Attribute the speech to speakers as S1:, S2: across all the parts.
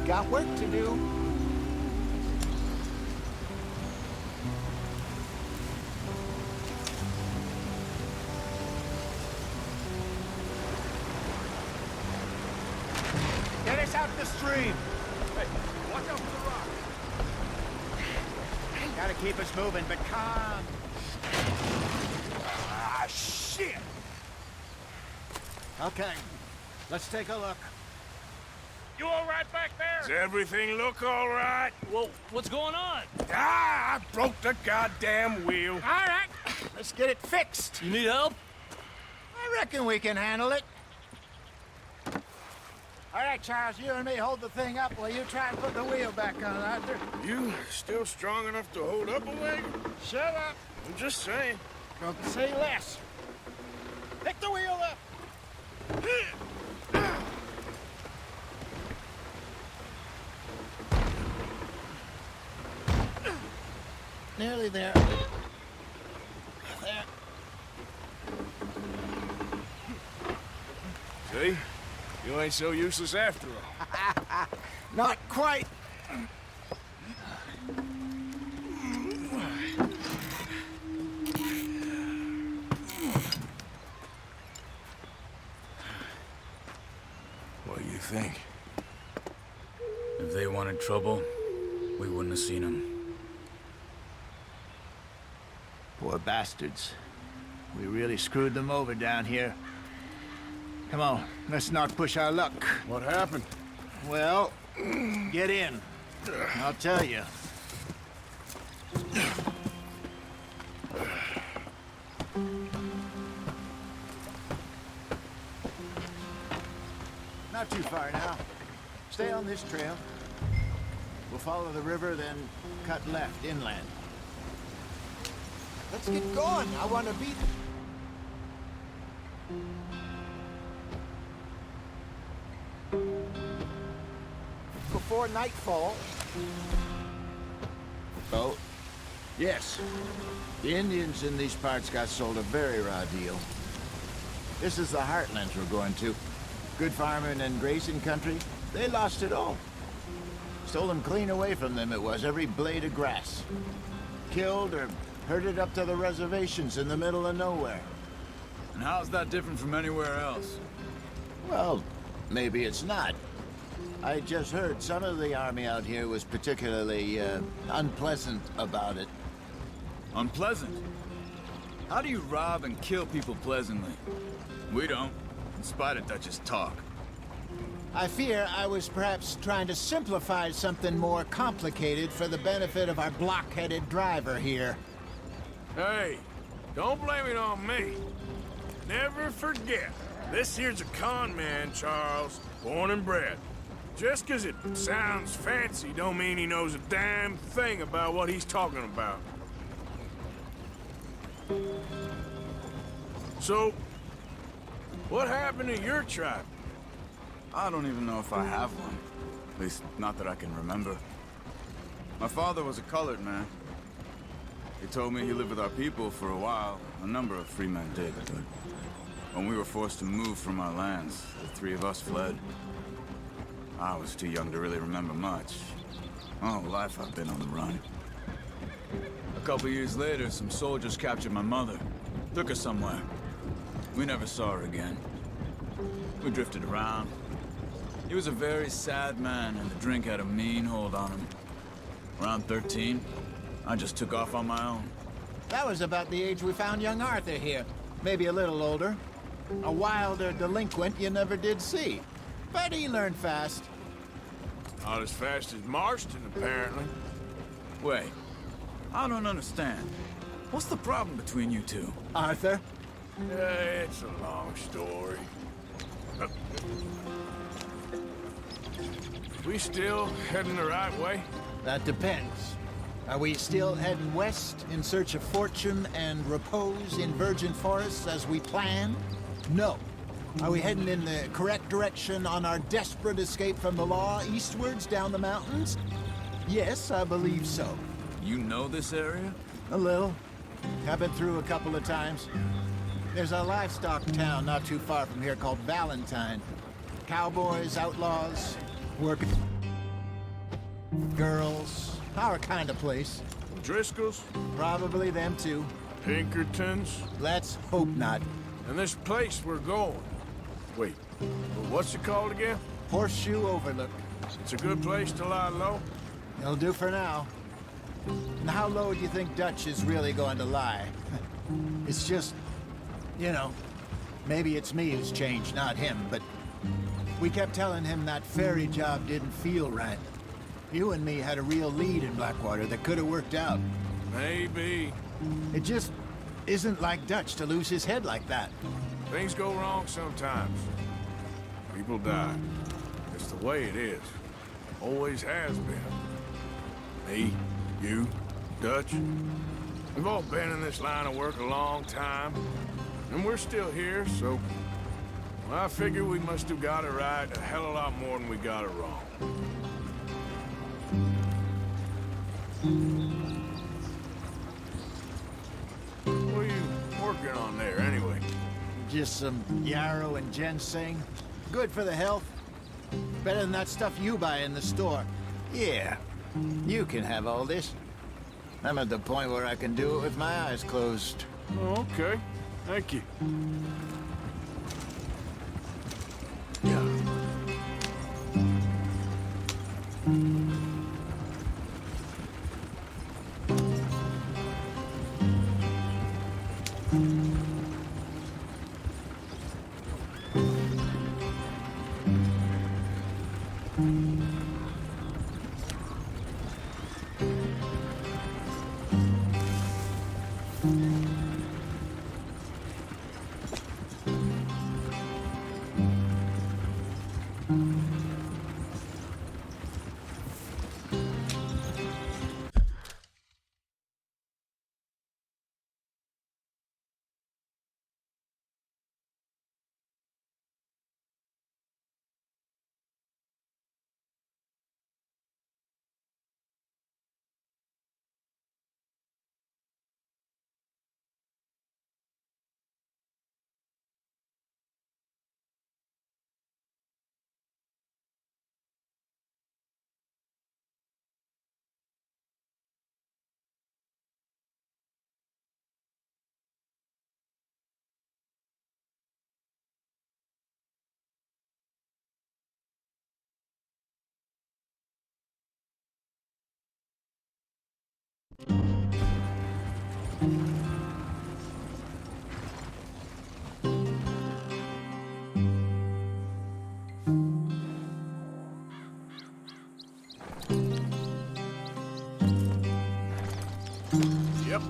S1: got work to do. Get us out the stream.
S2: Hey, watch out for the rock.
S1: Gotta keep us moving, but calm.
S2: Ah, shit!
S1: Okay, let's take a look.
S2: You all right back there? Does everything look all right?
S3: Well, what's going on?
S2: Ah, I broke the goddamn wheel.
S1: All right, let's get it fixed.
S3: You need help?
S1: I reckon we can handle it. All right, Charles, you and me hold the thing up while you try and put the wheel back on, Arthur.
S2: You still strong enough to hold up a wagon?
S1: Shut up.
S2: I'm just saying.
S1: Don't say less. Pick the wheel up. Nearly there. There.
S2: See? You ain't so useless after all.
S1: Not quite.
S2: What do you think?
S3: If they wanted trouble, we wouldn't have seen them.
S1: Poor bastards. We really screwed them over down here. Come on, let's not push our luck.
S2: What happened?
S1: Well, get in. I'll tell you. Not too far now. Stay on this trail. We'll follow the river, then cut left inland. Let's get going. I want to beat... before nightfall. Oh, yes. The Indians in these parts got sold a very raw deal. This is the heartlands we're going to. Good farming and grazing country. They lost it all. Stole them clean away from them, it was, every blade of grass. Killed or herded up to the reservations in the middle of nowhere.
S3: And how's that different from anywhere else?
S1: Well, maybe it's not. I just heard some of the army out here was particularly, unpleasant about it.
S3: Unpleasant? How do you rob and kill people pleasantly? We don't, in spite of Dutch's talk.
S1: I fear I was perhaps trying to simplify something more complicated for the benefit of our block-headed driver here.
S2: Hey, don't blame it on me. Never forget, this here's a con man, Charles, born and bred. Just 'cause it sounds fancy don't mean he knows a damn thing about what he's talking about. So, what happened to your tribe?
S3: I don't even know if I have one. At least, not that I can remember. My father was a colored man. He told me he lived with our people for a while. A number of free men did, but when we were forced to move from our lands, the three of us fled. I was too young to really remember much. My whole life I've been on the run. A couple years later, some soldiers captured my mother. Took her somewhere. We never saw her again. We drifted around. He was a very sad man, and the drink had a mean hold on him. Around 13, I just took off on my own.
S1: That was about the age we found young Arthur here. Maybe a little older. A wilder delinquent you never did see. But he learned fast.
S2: Not as fast as Marston, apparently.
S3: Wait, I don't understand. What's the problem between you two?
S1: Arthur?
S2: It's a long story. We still heading the right way?
S1: That depends. Are we still heading west in search of fortune and repose in virgin forests as we planned? No. Are we heading in the correct direction on our desperate escape from the law eastwards down the mountains? Yes, I believe so.
S3: You know this area?
S1: A little. I've been through a couple of times. There's a livestock town not too far from here called Valentine. Cowboys, outlaws, working... girls, our kind of place.
S2: Driscoll's,
S1: Probably them too.
S2: Pinkertons,
S1: Let's hope not.
S2: and this place we're going. Wait, what's it called again?
S1: Horseshoe Overlook.
S2: It's a good place to lie low.
S1: It'll do for now. And how low do you think Dutch is really going to lie? It's just, you know, maybe it's me who's changed, not him, but we kept telling him that ferry job didn't feel right. You and me had a real lead in Blackwater that could have worked out.
S2: Maybe.
S1: It just isn't like Dutch to lose his head like that.
S2: Things go wrong sometimes. People die. It's the way it is. Always has been. Me, you, Dutch. We've all been in this line of work a long time. And we're still here, so... well, I figure we must have got it right a hell of a lot more than we got it wrong. What are you working on there, anyway?
S1: Just some yarrow and ginseng. Good for the health. Better than that stuff you buy in the store. Yeah, you can have all this. I'm at the point where I can do it with my eyes closed.
S2: Oh, okay. Thank you. Yeah. Yep.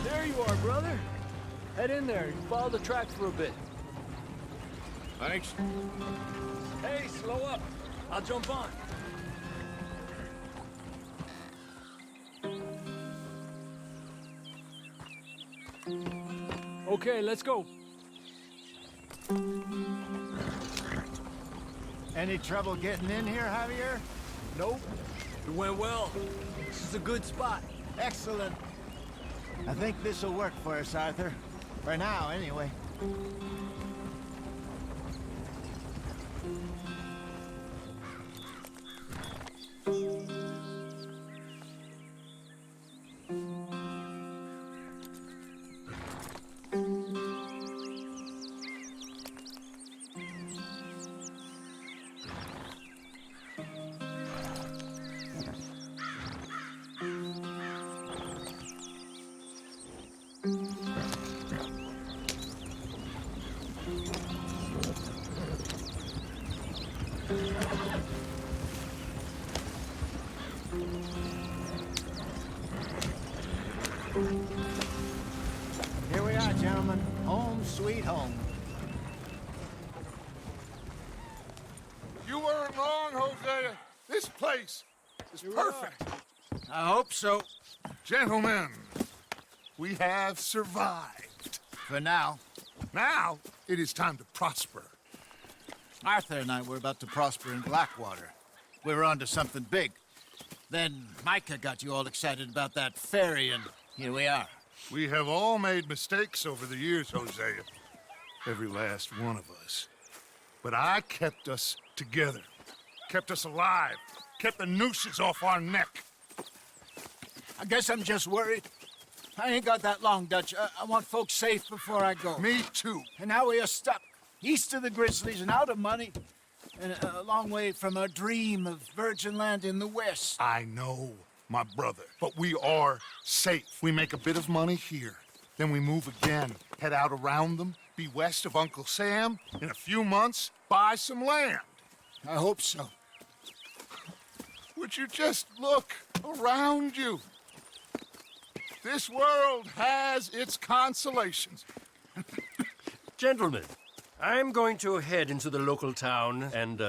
S4: There you are, brother. Head in there and follow the tracks for a bit.
S2: Thanks.
S4: Hey, slow up. I'll jump on. Okay, let's go.
S1: Any trouble getting in here, Javier?
S4: Nope. It went well. This is a good spot.
S1: Excellent. I think this'll work for us, Arthur. For now, anyway.
S5: This place is perfect.
S1: I hope so.
S5: Gentlemen, we have survived.
S1: For now.
S5: Now, it is time to prosper.
S1: Arthur and I were about to prosper in Blackwater. We were onto something big. Then Micah got you all excited about that ferry, and here we are.
S5: We have all made mistakes over the years, Hosea. Every last one of us. But I kept us together. Kept us alive. Kept the nooses off our neck.
S1: I guess I'm just worried. I ain't got that long, Dutch. I want folks safe before I go.
S5: Me too.
S1: And now we are stuck, east of the Grizzlies and out of money, and a long way from our dream of virgin land in the west.
S5: I know, my brother. But we are safe. We make a bit of money here. Then we move again. Head out around them. Be west of Uncle Sam. In a few months, buy some land.
S1: I hope so.
S5: Would you just look around you? This world has its consolations.
S4: Gentlemen, I'm going to head into the local town and,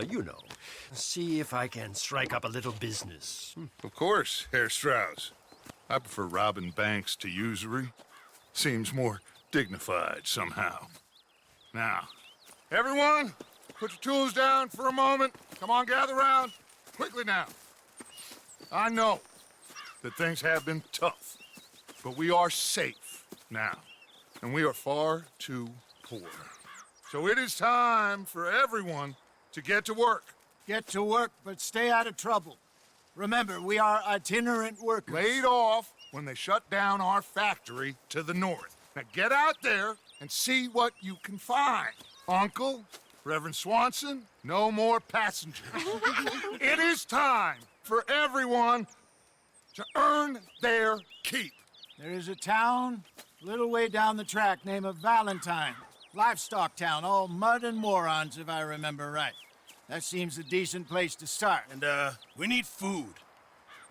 S4: see if I can strike up a little business.
S5: Of course, Herr Strauss. I prefer robbing banks to usury. Seems more dignified somehow. Now, everyone, put your tools down for a moment. Come on, gather round. Quickly now. I know that things have been tough, but we are safe now, and we are far too poor. So it is time for everyone to get to work.
S1: Get to work, but stay out of trouble. Remember, we are itinerant workers.
S5: Laid off when they shut down our factory to the north. Now get out there and see what you can find. Uncle, Reverend Swanson, no more passengers. It is time for everyone to earn their keep.
S1: There is a town a little way down the track named Valentine. Livestock town, all mud and morons, if I remember right. That seems a decent place to start.
S6: And, we need food.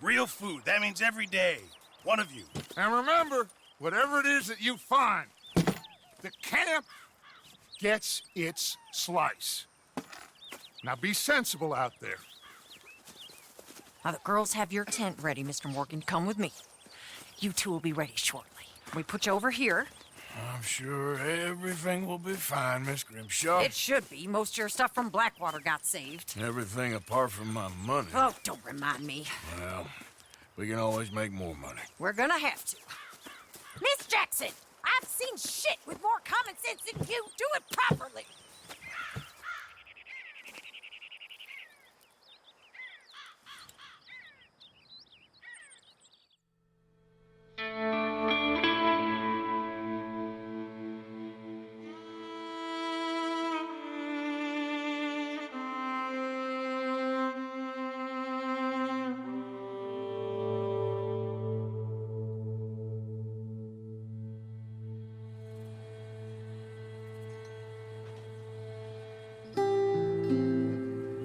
S6: Real food. That means every day. One of you.
S5: And remember, whatever it is that you find, the camp gets its slice. Now be sensible out there.
S7: Now, the girls have your tent ready, Mr. Morgan. Come with me. You two will be ready shortly. We put you over here.
S2: I'm sure everything will be fine, Miss Grimshaw.
S7: It should be. Most of your stuff from Blackwater got saved.
S2: Everything apart from my money.
S7: Oh, don't remind me.
S2: Well, we can always make more money.
S7: We're gonna have to. Miss Jackson, I've seen shit with more common sense than you. Do it properly.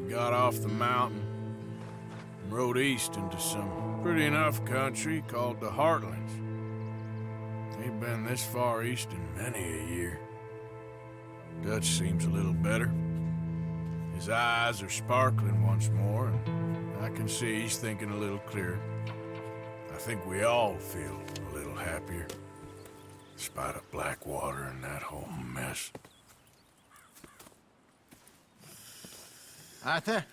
S2: Got off the mountain and rode east into some pretty enough country called the Heartlands. Ain't been this far east in many a year. Dutch seems a little better. His eyes are sparkling once more, and I can see he's thinking a little clearer. I think we all feel a little happier, despite of Blackwater and that whole mess.
S1: Arthur?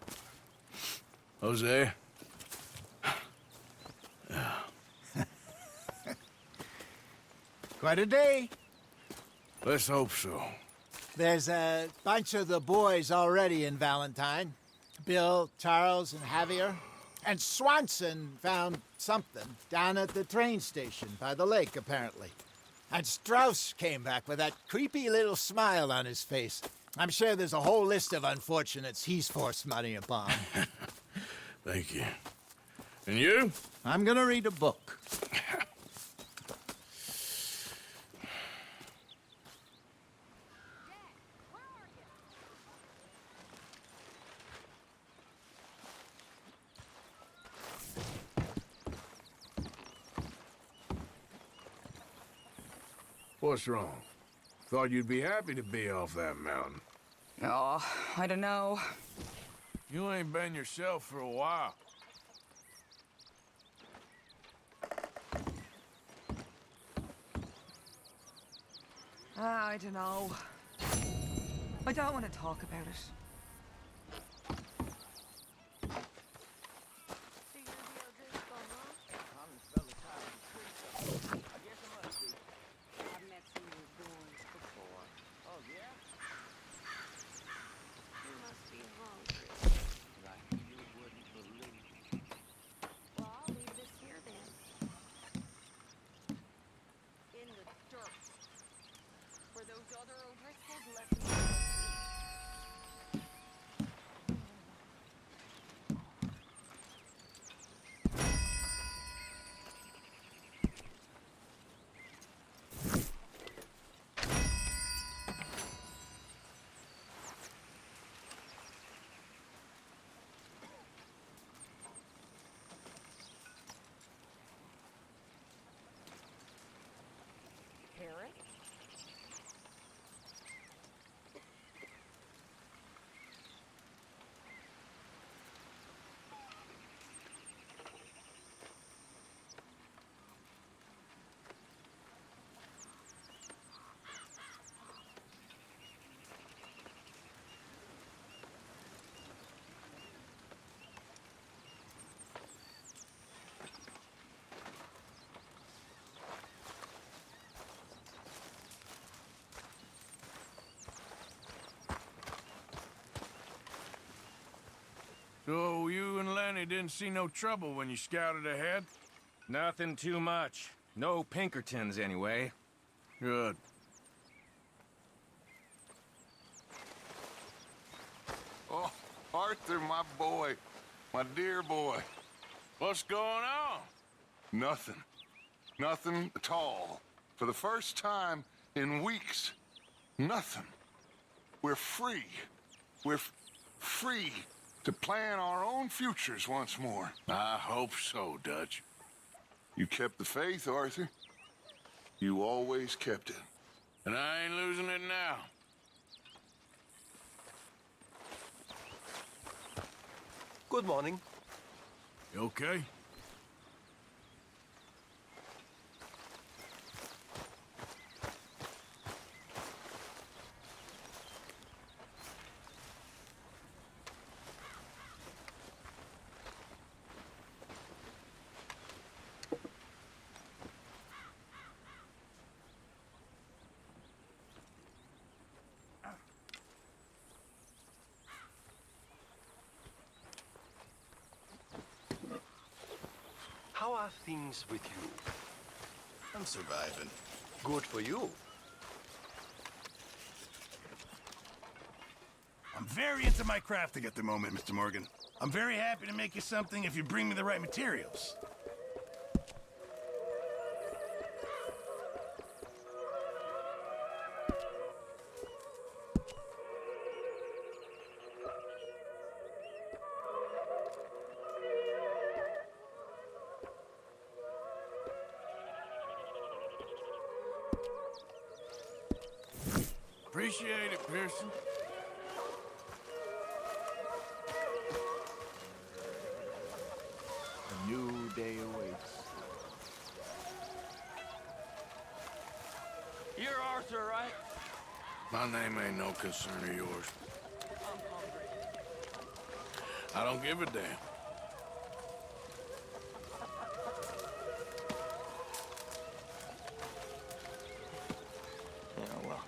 S2: Jose?
S1: Quite a day.
S2: Let's hope so.
S1: There's a bunch of the boys already in Valentine. Bill, Charles, and Javier. And Swanson found something down at the train station by the lake, apparently. And Strauss came back with that creepy little smile on his face. I'm sure there's a whole list of unfortunates he's forced money upon.
S2: Thank you. And you?
S1: I'm gonna read a book.
S2: What's wrong? Thought you'd be happy to be off that mountain.
S8: Oh, I don't know.
S2: You ain't been yourself for a while.
S8: I don't know. I don't want to talk about it.
S9: I've met some of your boys before.
S1: Oh, yeah?
S9: You must be hungry.
S1: Like you wouldn't believe.
S9: Well, I'll leave this here then. In the dirt. Where those other O'Driscolls left me. Parrot?
S2: So you and Lenny didn't see no trouble when you scouted ahead?
S10: Nothing too much. No Pinkertons, anyway.
S2: Good.
S5: Oh, Arthur, my boy. My dear boy.
S2: What's going on?
S5: Nothing. Nothing at all. For the first time in weeks, nothing. We're free. We're free to plan our own futures once more.
S2: I hope so, Dutch.
S5: You kept the faith, Arthur. You always kept it.
S2: And I ain't losing it now.
S4: Good morning.
S2: You okay?
S4: How are things with you?
S6: I'm surviving.
S4: Good for you.
S6: I'm very into my crafting at the moment, Mr. Morgan. I'm very happy to make you something if you bring me the right materials.
S2: Appreciate it, Pearson.
S1: A new day awaits.
S10: You're Arthur, right?
S2: My name ain't no concern of yours. I don't give a damn.
S10: Yeah, well,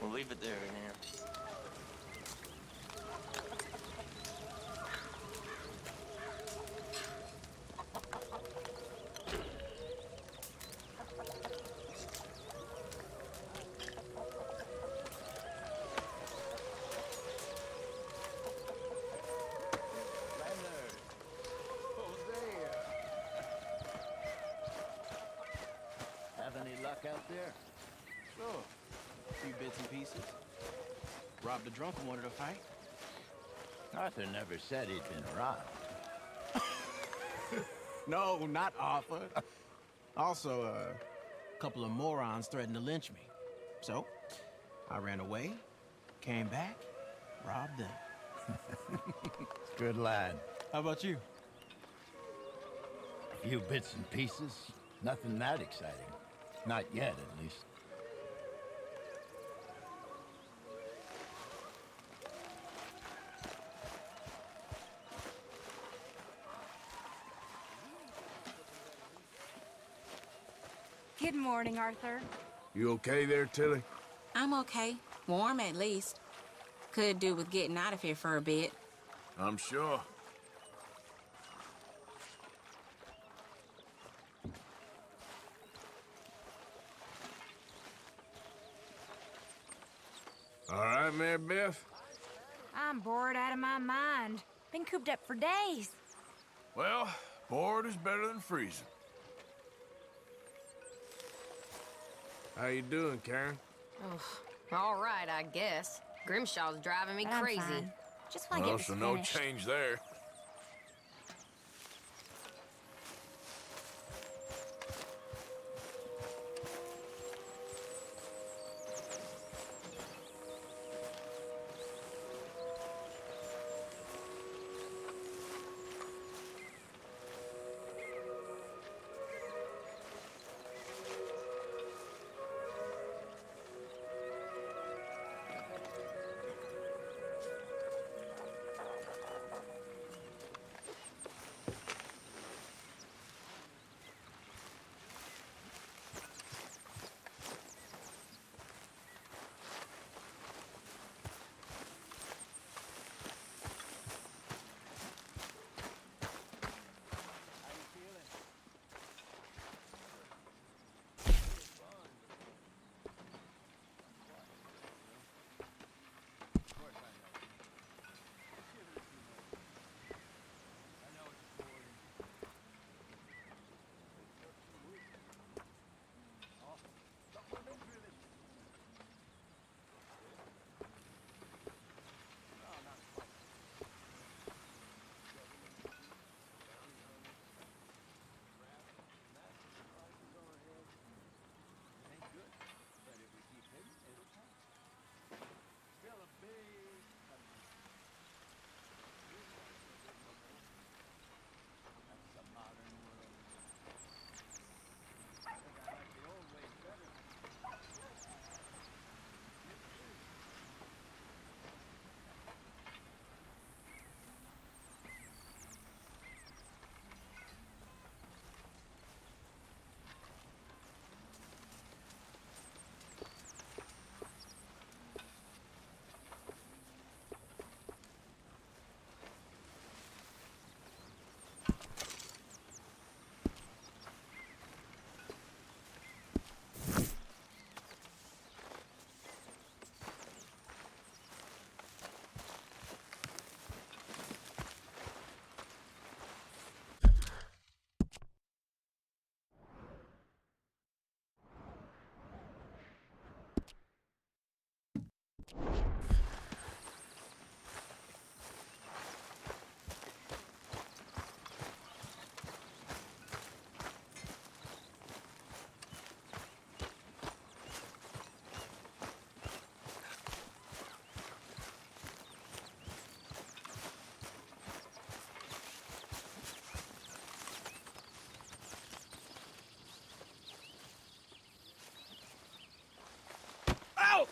S10: we'll leave it there then.
S1: Have any luck out there?
S11: Sure. A few bits and pieces. Robbed a drunk and wanted to fight.
S1: Arthur never said he'd been robbed.
S11: No, not Arthur. Also, a couple of morons threatened to lynch me. So, I ran away, came back, robbed them.
S1: Good lad.
S11: How about you?
S1: A few bits and pieces. Nothing that exciting. Not yet, at least.
S9: Good morning, Arthur.
S2: You okay there, Tilly?
S12: I'm okay. Warm, at least. Could do with getting out of here for a bit.
S2: I'm sure. All right, Mary Beth?
S9: I'm bored out of my mind. Been cooped up for days.
S2: Well, bored is better than freezing. How you doing, Karen?
S9: Oh, all right, I guess. Grimshaw's driving me
S8: I'm
S9: crazy.
S8: fine.
S9: Just want to
S2: Well,
S9: get
S2: so
S9: this
S2: no
S9: finished.
S2: change there.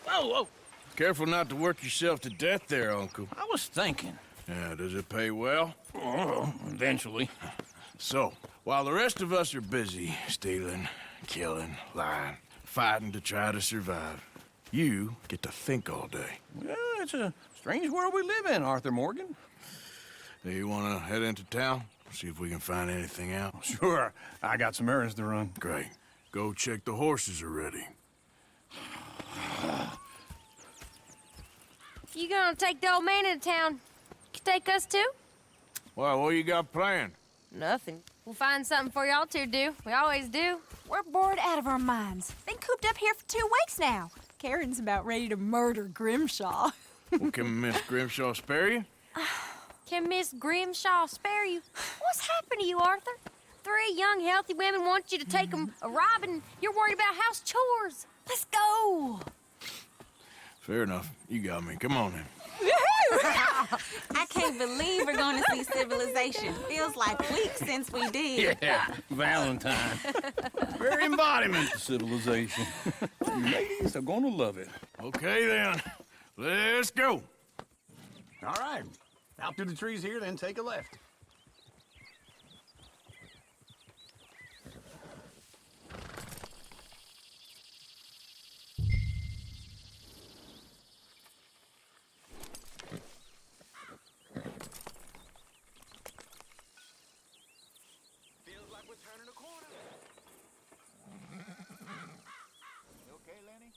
S10: Whoa!
S2: Careful not to work yourself to death there, Uncle.
S10: I was thinking.
S2: Yeah, does it pay well?
S10: Oh, eventually.
S2: So, while the rest of us are busy stealing, killing, lying, fighting to try to survive, you get to think all day.
S10: Well, it's a strange world we live in, Arthur Morgan.
S2: Hey, you want to head into town? See if we can find anything out?
S10: Sure. I got some errands to run.
S2: Great. Go check the horses are ready.
S9: You gonna take the old man into town? You take us too?
S2: Well, what you got planned?
S9: Nothing. We'll find something for y'all to do. We always do.
S8: We're bored out of our minds. Been cooped up here for 2 weeks now. Karen's about ready to murder Grimshaw.
S2: Well, can Miss Grimshaw spare you?
S9: Can Miss Grimshaw spare you? What's happened to you, Arthur? 3 young, healthy women want you to take them a robbing. You're worried about house chores. Let's go.
S2: Fair enough. You got me. Come on then.
S12: I can't believe we're going to see civilization. Feels like weeks since we did.
S13: Yeah, Valentine. Very embodiment of civilization. Ladies are gonna love it.
S2: Okay, then. Let's go.
S13: All right. Out through the trees here, then take a left.
S1: Okay, Lenny?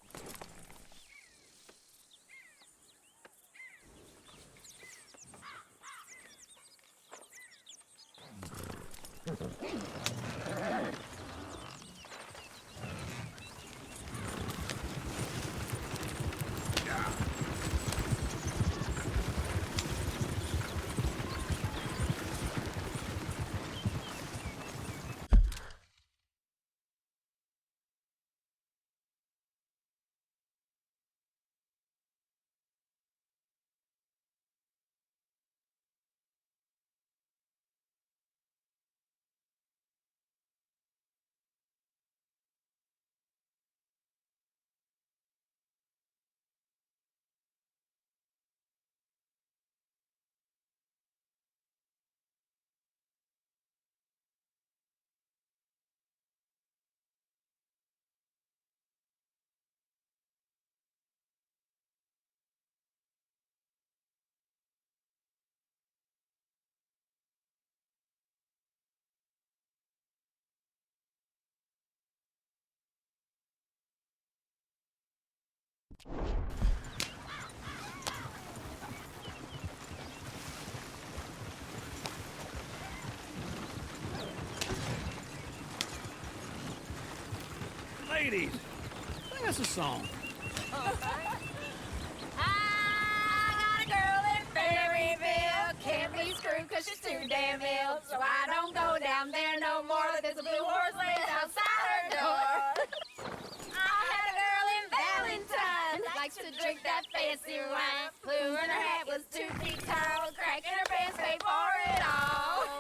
S13: Ladies, sing us a song.
S9: I got a girl in Berryville. Can't be screwed cause she's too damn ill. So I don't go down there no more. There's a blue horse laying outside her door. I had a girl in Valentine. Likes to drink that fancy wine. Flew in her hat was 2 feet tall. Cracking her pants, pay for it all.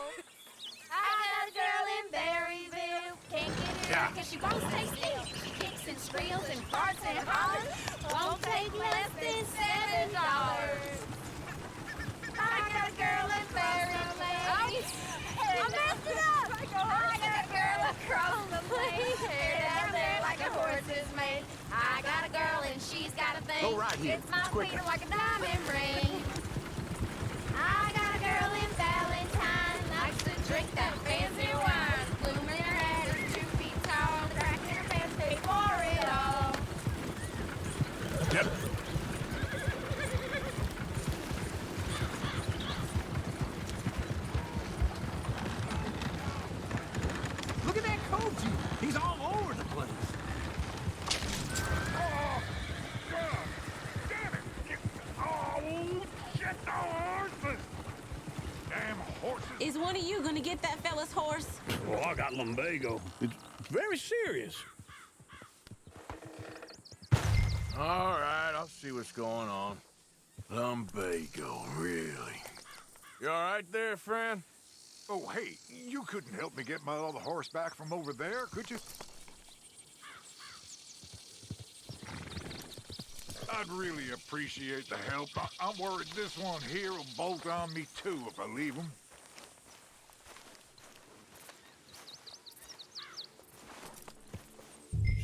S9: I got a girl in Berryville. Can't get her cause she won't stay still. She kicks and squeals and farts and hollers. Won't take less than $7. I got a girl in Berryville. I messed it up. I got a girl across the plain. Hair down there like a horse is made. I got a girl and she's got a thing.
S13: Go right here.
S9: It's my
S13: It's quicker.
S9: feet like a diamond ring. I got a girl in Valentine. Likes to drink that fancy wine. Bloom in her hat is 2 feet tall. Cracking her pants, pay for it all.
S2: Yep.
S11: Look at that coat. He's all over the place.
S5: Oh, God damn it! Oh, shit, the horses! Damn horses!
S12: Is one of you going to get that fella's horse?
S13: Oh, I got lumbago. It's very serious.
S2: All right, I'll see what's going on. Lumbago, really? You all right there, friend?
S5: Oh, hey, you couldn't help me get my other horse back from over there, could you? I'd really appreciate the help. I'm worried this one here will bolt on me too if I leave him.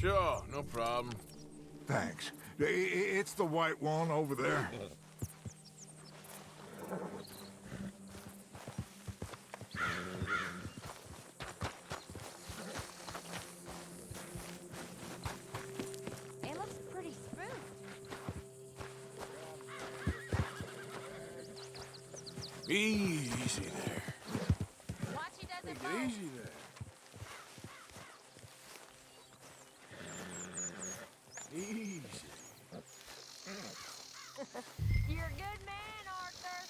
S2: Sure, no problem.
S5: Thanks. It's the white one over there.
S9: It looks pretty smooth.
S2: Easy there.
S9: Watch he doesn't
S2: Take
S9: fall.
S2: it easy there. Easy.
S9: You're a good man, Arthur.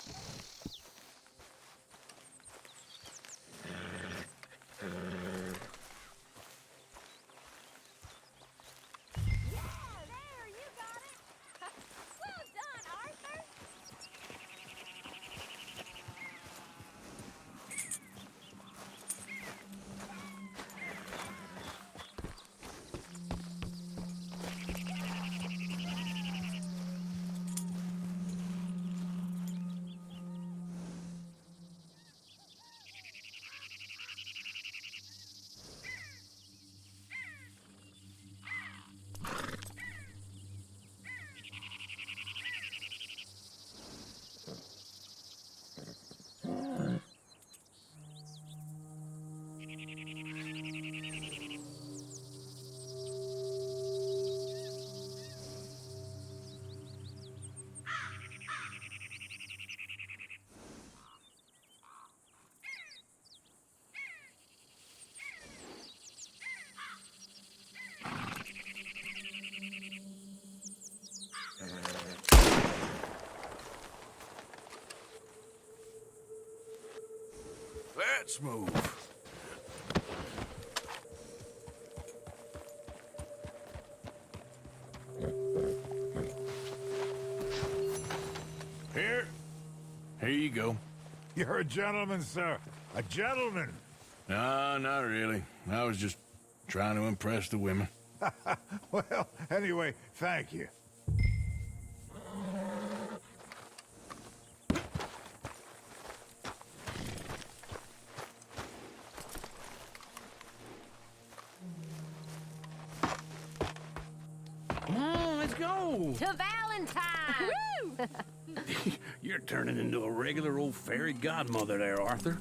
S9: Yeah, there, you got it. Well done, Arthur.
S2: Let's move. Here you go.
S6: You're a gentleman, sir. A gentleman.
S2: No, not really. I was just trying to impress the women.
S6: Well, anyway, thank you.
S13: Come on, let's go.
S9: To Valentine!
S13: You're turning into a regular old fairy godmother there, Arthur.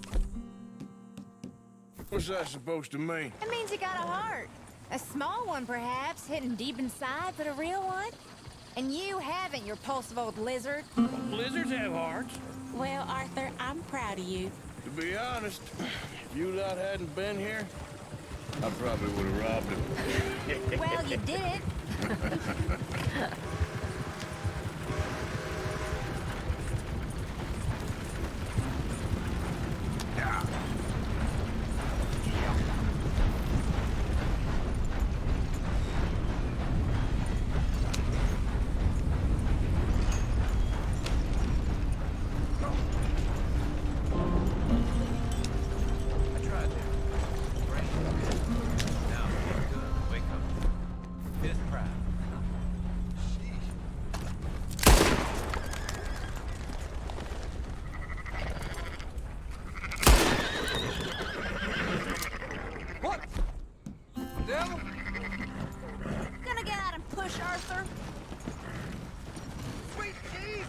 S2: What's that supposed to mean?
S9: It means you got a heart. A small one, perhaps, hidden deep inside, but a real one. And you haven't, you repulsive old lizard.
S13: Lizards have hearts.
S12: Well, Arthur, I'm proud of you.
S2: To be honest, if you lot hadn't been here, I probably would have robbed him.
S9: Well, you did it. Gonna get out and push, Arthur. Sweet cheese!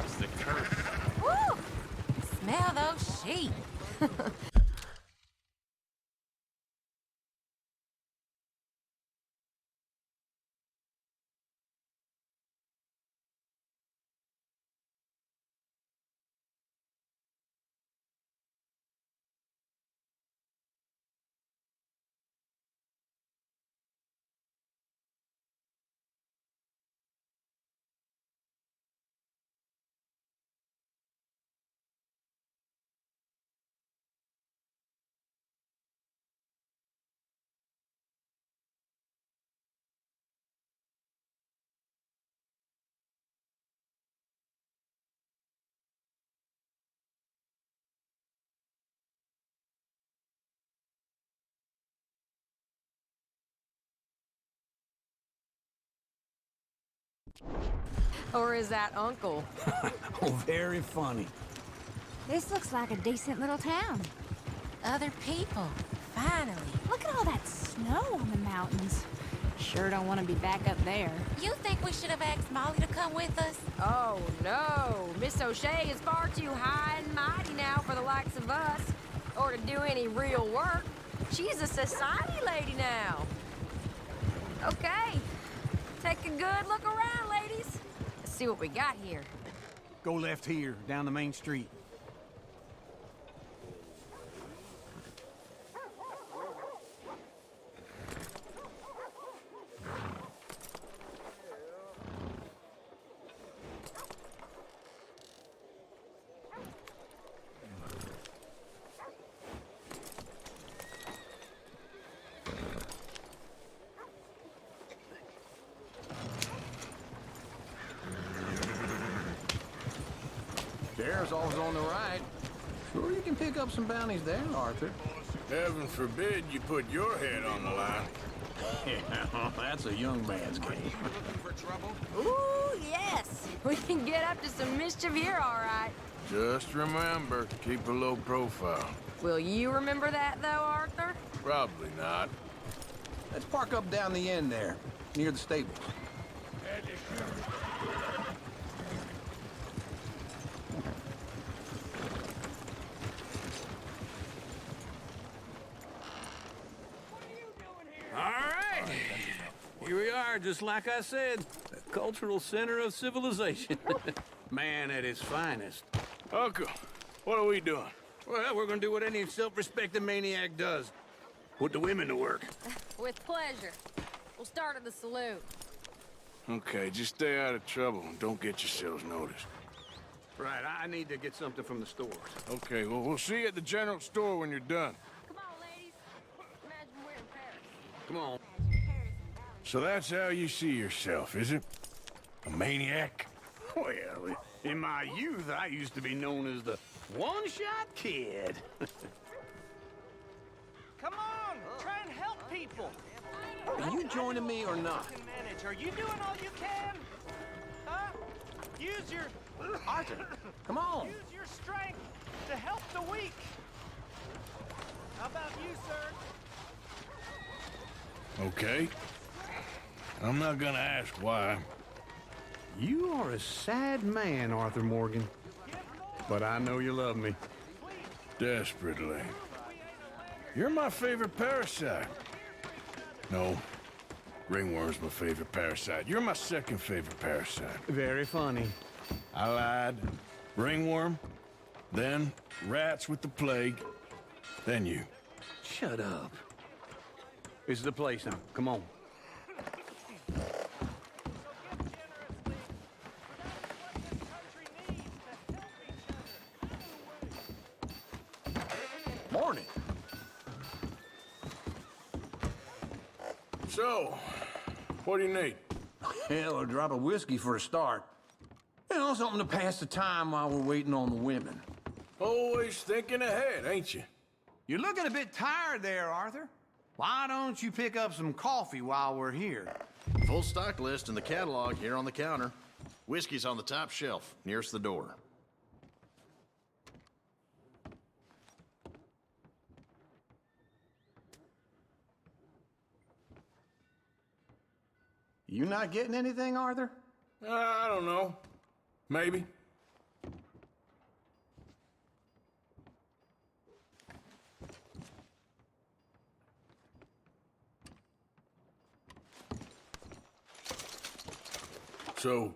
S10: It's the curse.
S7: Woo! Smell those sheep.
S8: Or is that Uncle?
S13: Oh, very funny.
S9: This looks like a decent little town.
S7: Other people.
S12: Finally.
S9: Look at all that snow on the mountains. Sure don't want to be back up there.
S12: You think we should have asked Molly to come with us?
S14: Oh, no. Miss O'Shea is far too high and mighty now for the likes of us, or to do any real work. She's a society lady now. Okay. Take a good look around, ladies. Let's see what we got here.
S11: Go left here, down the main street. There's always on the right. Sure you can pick up some bounties there, Arthur.
S2: Heaven forbid you put your head on the line.
S11: Yeah, that's a young man's game.
S14: Ooh, yes. We can get up to some mischief here, all right.
S2: Just remember, keep a low profile.
S14: Will you remember that, though, Arthur?
S2: Probably not.
S11: Let's park up down the end there, near the stables.
S13: Here we are, just like I said, the cultural center of civilization. Man at its finest.
S2: Uncle, what are we doing?
S13: Well, we're gonna do what any self-respecting maniac does. Put the women to work.
S14: With pleasure. We'll start at the saloon.
S2: Okay, just stay out of trouble and don't get yourselves noticed.
S13: Right, I need to get something from the stores.
S2: Okay, well, we'll see you at the general store when you're done.
S14: Come on, ladies. Imagine we're in Paris.
S13: Come on.
S2: So that's how you see yourself, is it? A maniac?
S13: Well, in my youth, I used to be known as the one-shot kid.
S15: Come on, try and help people.
S11: Are you joining me or not?
S15: Are you doing all you can? Huh? Use your...
S11: Arthur, come on.
S15: Use your strength to help the weak. How about you, sir?
S2: Okay. I'm not gonna ask why.
S13: You are a sad man, Arthur Morgan. But I know you love me.
S2: Desperately. You're my favorite parasite. No, ringworm's my favorite parasite. You're my second favorite parasite.
S13: Very funny.
S2: I lied. Ringworm, then rats with the plague, then you.
S13: Shut up. This is the place now. Come on.
S11: Morning.
S2: So, what do you need?
S11: Hell, a drop of whiskey for a start. You know, something to pass the time while we're waiting on the women.
S2: Always thinking ahead, ain't you?
S11: You're looking a bit tired there, Arthur. Why don't you pick up some coffee while we're here?
S16: Full stock list in the catalog here on the counter. Whiskey's on the top shelf, nearest the door.
S11: You not getting anything, Arthur?
S2: I don't know. Maybe. So,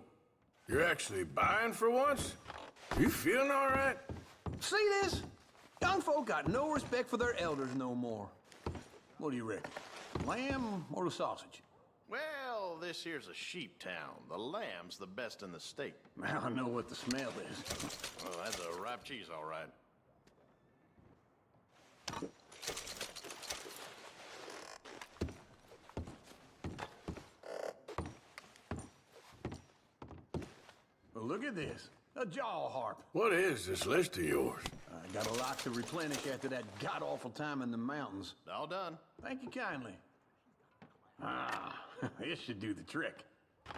S2: you're actually buying for once? You feeling all right?
S11: See this? Young folk got no respect for their elders no more. What do you reckon? Lamb or the sausage?
S16: Well, this here's a sheep town. The lamb's the best in the state.
S11: Now I know what the smell is.
S16: Oh, that's a ripe cheese, all right.
S11: Well, look at this. A jaw harp.
S2: What is this list of yours?
S11: I got a lot to replenish after that god-awful time in the mountains.
S16: All done.
S11: Thank you kindly. Ah, this should do the trick.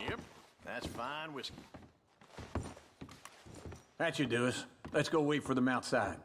S16: Yep, that's fine whiskey.
S11: That should do us. Let's go wait for them outside.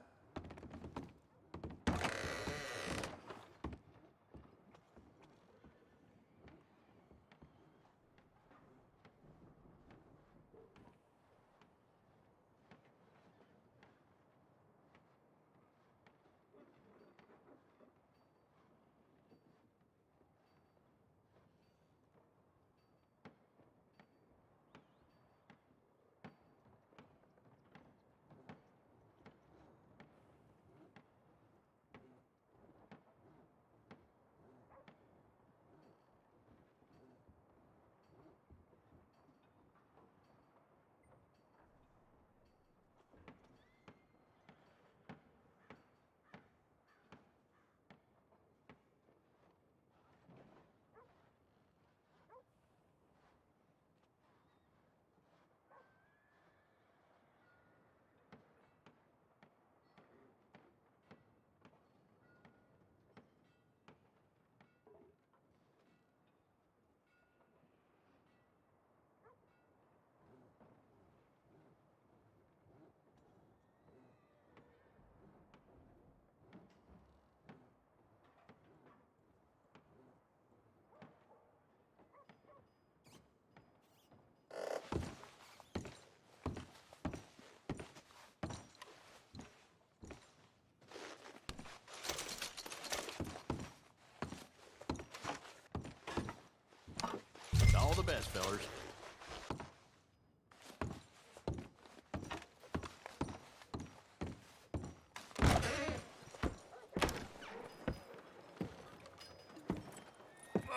S16: best, fellers.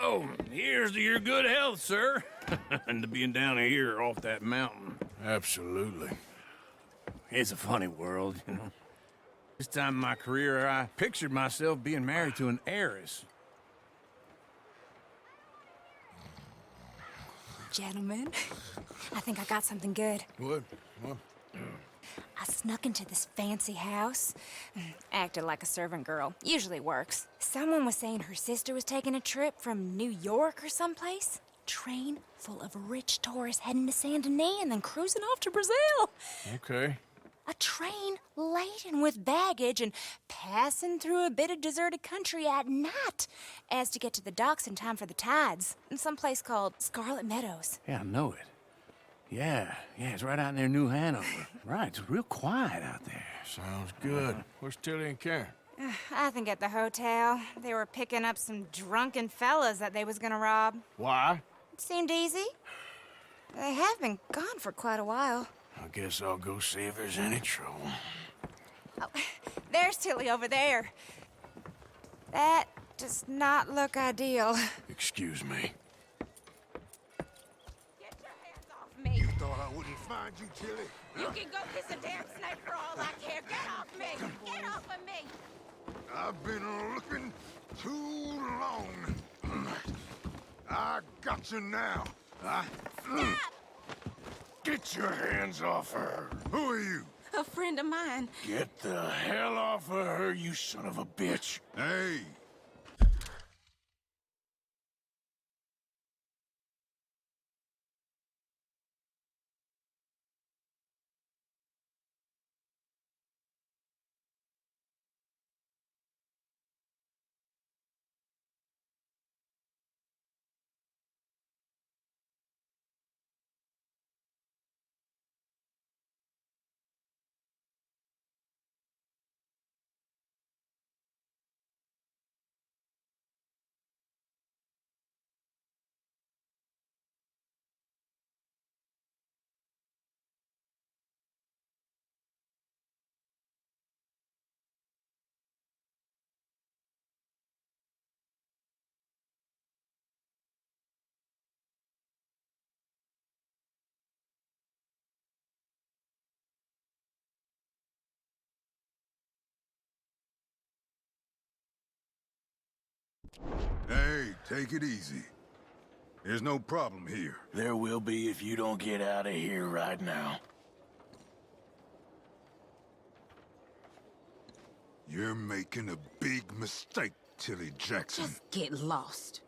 S10: Oh, here's to your good health, sir. And to being down here off that mountain.
S2: Absolutely.
S10: It's a funny world, you know. This time in my career, I pictured myself being married to an heiress.
S17: Gentlemen, I think I got something good.
S2: What?
S17: I snuck into this fancy house, acted like a servant girl. Usually works. Someone was saying her sister was taking a trip from New York or someplace. Train full of rich tourists heading to Saint Denis and then cruising off to Brazil.
S2: Okay.
S17: A train laden with baggage and passing through a bit of deserted country at night as to get to the docks in time for the tides in some place called Scarlet Meadows.
S10: Yeah, I know it. Yeah, it's right out near New Hanover. Right, it's real quiet out there.
S2: Sounds good. Where's Tilly and Karen?
S17: I think at the hotel. They were picking up some drunken fellas that they was gonna rob.
S2: Why?
S17: It seemed easy. They have been gone for quite a while.
S2: I guess I'll go see if there's any trouble.
S17: Oh, there's Tilly over there. That does not look ideal.
S2: Excuse me.
S17: Get your hands off me.
S5: You thought I wouldn't find you, Tilly?
S17: You can go kiss a damn snake for all I care. Get off me! Get off of me!
S5: I've been looking too long. I got you now. Get your hands off her. Who are you?
S12: A friend of mine.
S2: Get the hell off of her, you son of a bitch.
S5: Hey. Hey, take it easy. There's no problem here.
S2: There will be if you don't get out of here right now.
S5: You're making a big mistake, Tilly Jackson.
S12: Just get lost.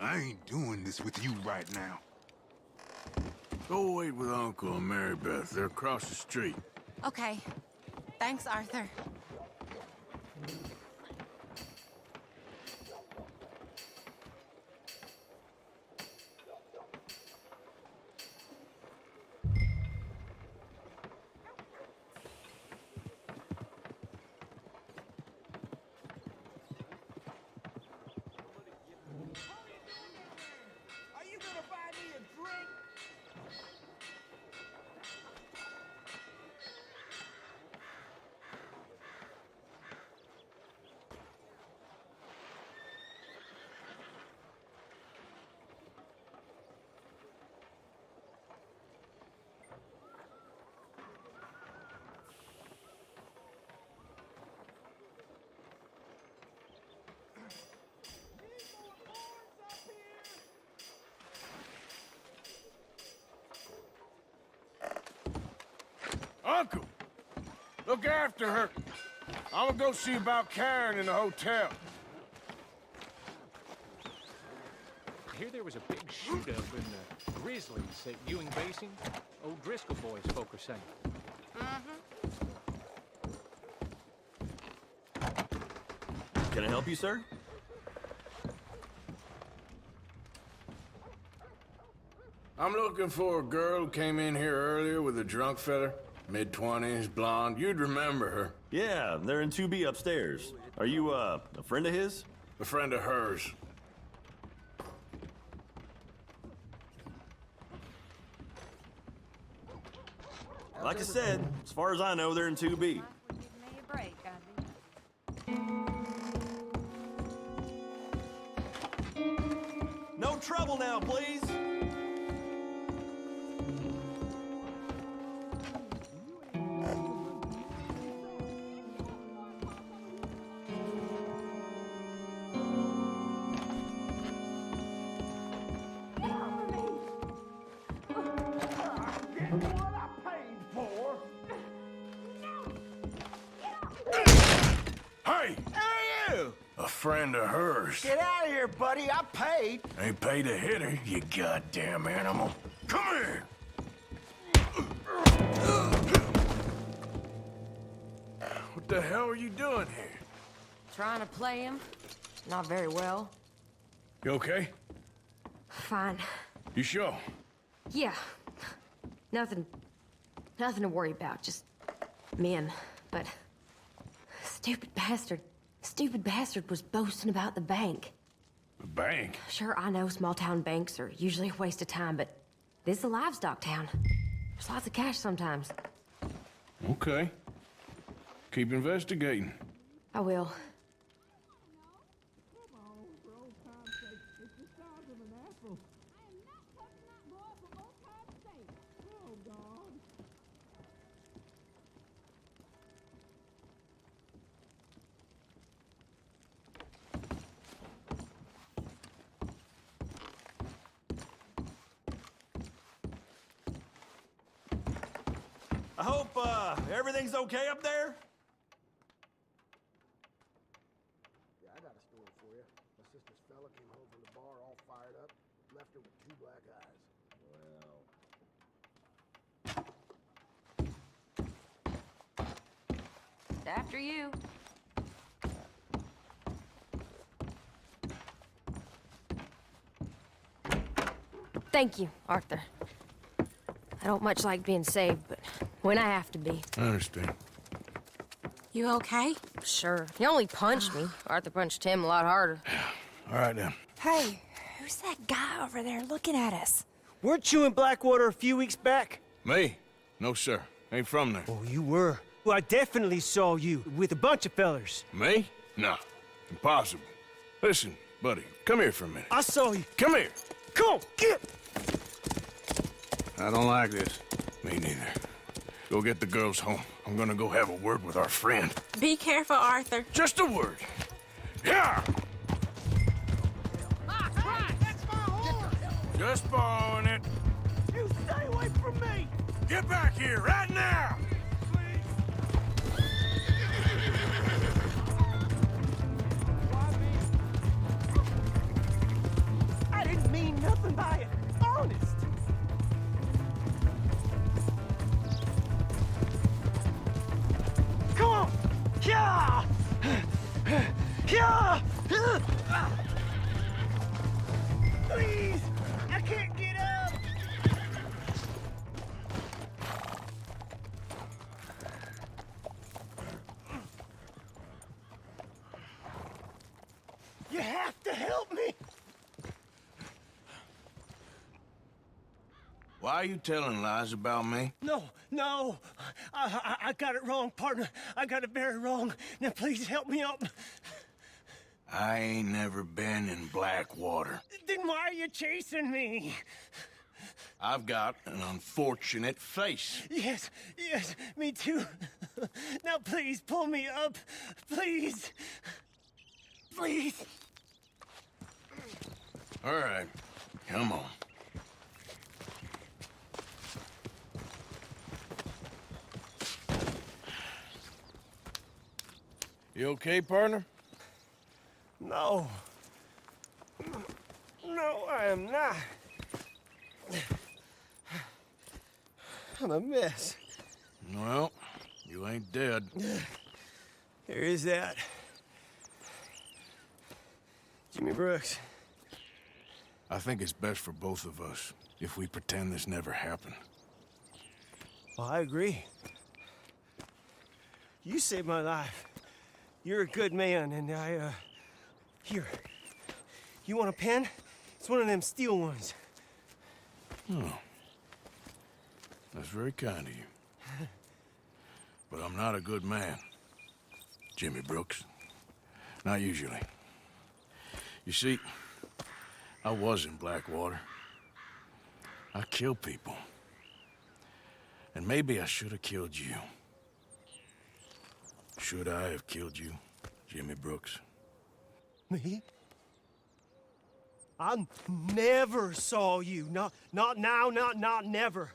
S5: I ain't doing this with you right now.
S2: Go wait with Uncle and Mary Beth. They're across the street.
S12: Okay. Thanks, Arthur.
S2: Uncle! Look after her. I'm gonna go see about Karen in the hotel.
S15: I hear there was a big shoot-up in the Grizzlies at Ewing Basin. Old Driscoll boys, folk are saying.
S18: Can I help you, sir?
S2: I'm looking for a girl who came in here earlier with a drunk fella. Mid-20s, blonde. You'd remember her.
S18: Yeah, they're in 2B upstairs. Are you, a friend of his?
S2: A friend of hers.
S18: Like I said, as far as I know, they're in 2B.
S14: Give me a break,
S18: No trouble now, please.
S2: Hey!
S6: Who are you?
S2: A friend of hers.
S6: Get out of here, buddy. I paid.
S2: Ain't paid to hit her, you goddamn animal. Come here! What the hell are you doing here?
S14: Trying to play him. Not very well.
S2: You okay?
S14: Fine.
S2: You sure?
S14: Yeah. Nothing to worry about. Just men. But stupid bastard was boasting about the bank.
S2: The bank?
S14: Sure, I know small town banks are usually a waste of time, but this is a livestock town. There's lots of cash sometimes.
S2: Okay. Keep investigating.
S14: I will.
S18: I hope, everything's okay up there?
S19: Yeah, I got a story for you. My sister's fella came home from the bar all fired up, left her with 2 black eyes.
S14: After you. Thank you, Arthur. I don't much like being saved, but when I have to be.
S2: I understand.
S12: You okay?
S14: Sure. He only punched me. Arthur punched him a lot harder.
S2: All right, then.
S17: Hey, who's that guy over there looking at us?
S20: Weren't you in Blackwater a few weeks back?
S2: Me? No, sir. Ain't from there.
S20: Oh, you were. Well, I definitely saw you with a bunch of fellers.
S2: Me? No. Impossible. Listen, buddy, come here for a minute.
S20: I saw you.
S2: Come here.
S20: Come on, get!
S2: I don't like this. Me neither. Go get the girls home. I'm gonna go have a word with our friend.
S12: Be careful, Arthur.
S2: Just a word. Yeah! Just borrowing it.
S20: You stay away from me!
S2: Get back here right now!
S20: I didn't mean nothing by it. Honest. Come on! Yeah! Yeah! Please! I can't get up! You have to help me!
S2: Why are you telling lies about me?
S20: No. I got it wrong, partner. I got it very wrong. Now please help me up.
S2: I ain't never been in Blackwater.
S20: Then why are you chasing me?
S2: I've got an unfortunate face.
S20: Yes, me too. Now please pull me up. Please. Please.
S2: All right, come on. You okay, partner?
S20: No. No, I am not. I'm a mess.
S2: Well, you ain't dead.
S20: There is that. Jimmy Brooks.
S2: I think it's best for both of us if we pretend this never happened.
S20: Well, I agree. You saved my life. You're a good man, and here. You want a pen? It's one of them steel ones.
S2: Oh. That's very kind of you. but I'm not a good man. Jimmy Brooks. Not usually. You see, I was in Blackwater. I killed people. And maybe I should have killed you. Should I have killed you, Jimmy Brooks?
S20: Me? I never saw you. Not now, not never.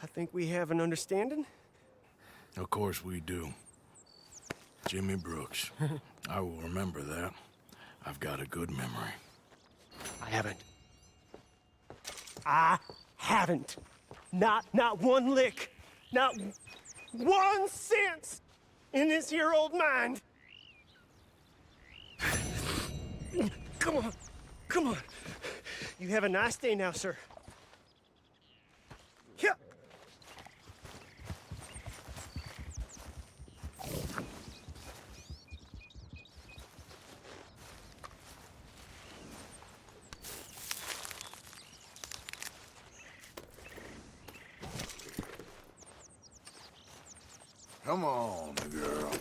S20: I think we have an understanding.
S2: Of course we do. Jimmy Brooks. I will remember that. I've got a good memory.
S20: I haven't. Not one lick. Not 1 cent in this here old mind. Come on. Come on. You have a nice day now, sir. Yeah.
S2: Come on, girl.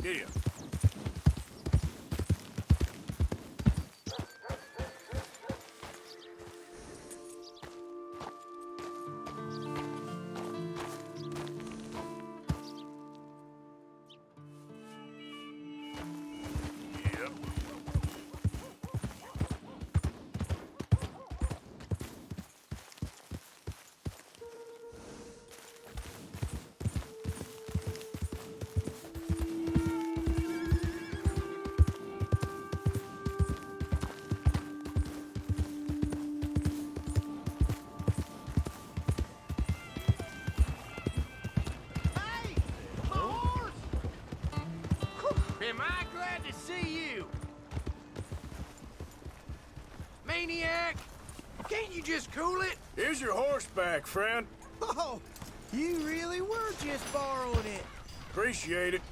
S2: Here.
S10: Am I glad to see you? Maniac! Can't you just cool it?
S2: Here's your horse back, friend.
S10: Oh, you really were just borrowing it.
S2: Appreciate it.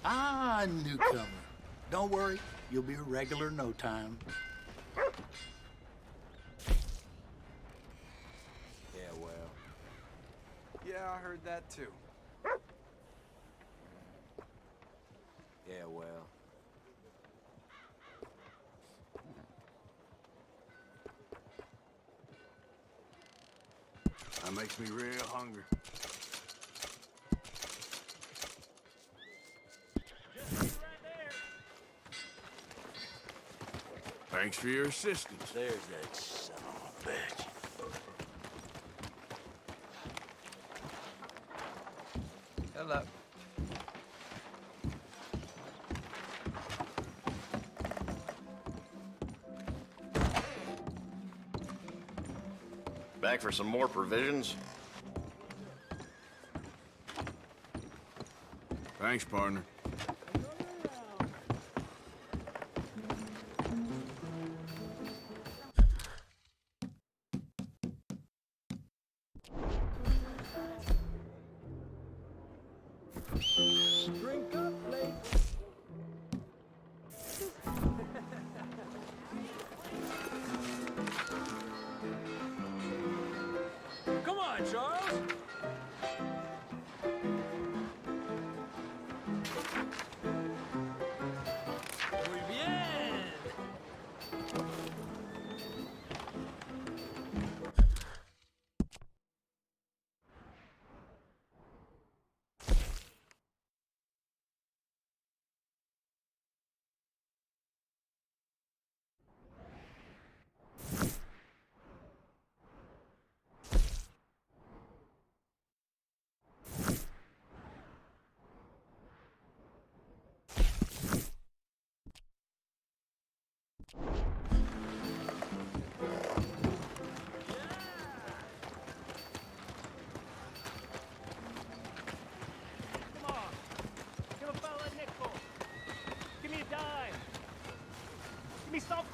S21: Ah, newcomer. Don't worry, you'll be a regular in no time.
S11: Yeah, well. Yeah, I heard that too. Yeah, well.
S2: That makes me real hungry. Thanks for your assistance.
S21: There's that son of a bitch.
S11: Hello.
S16: Back for some more provisions?
S2: Thanks, partner.
S20: Drink up, lady.
S15: Come on, Charles. Muy bien.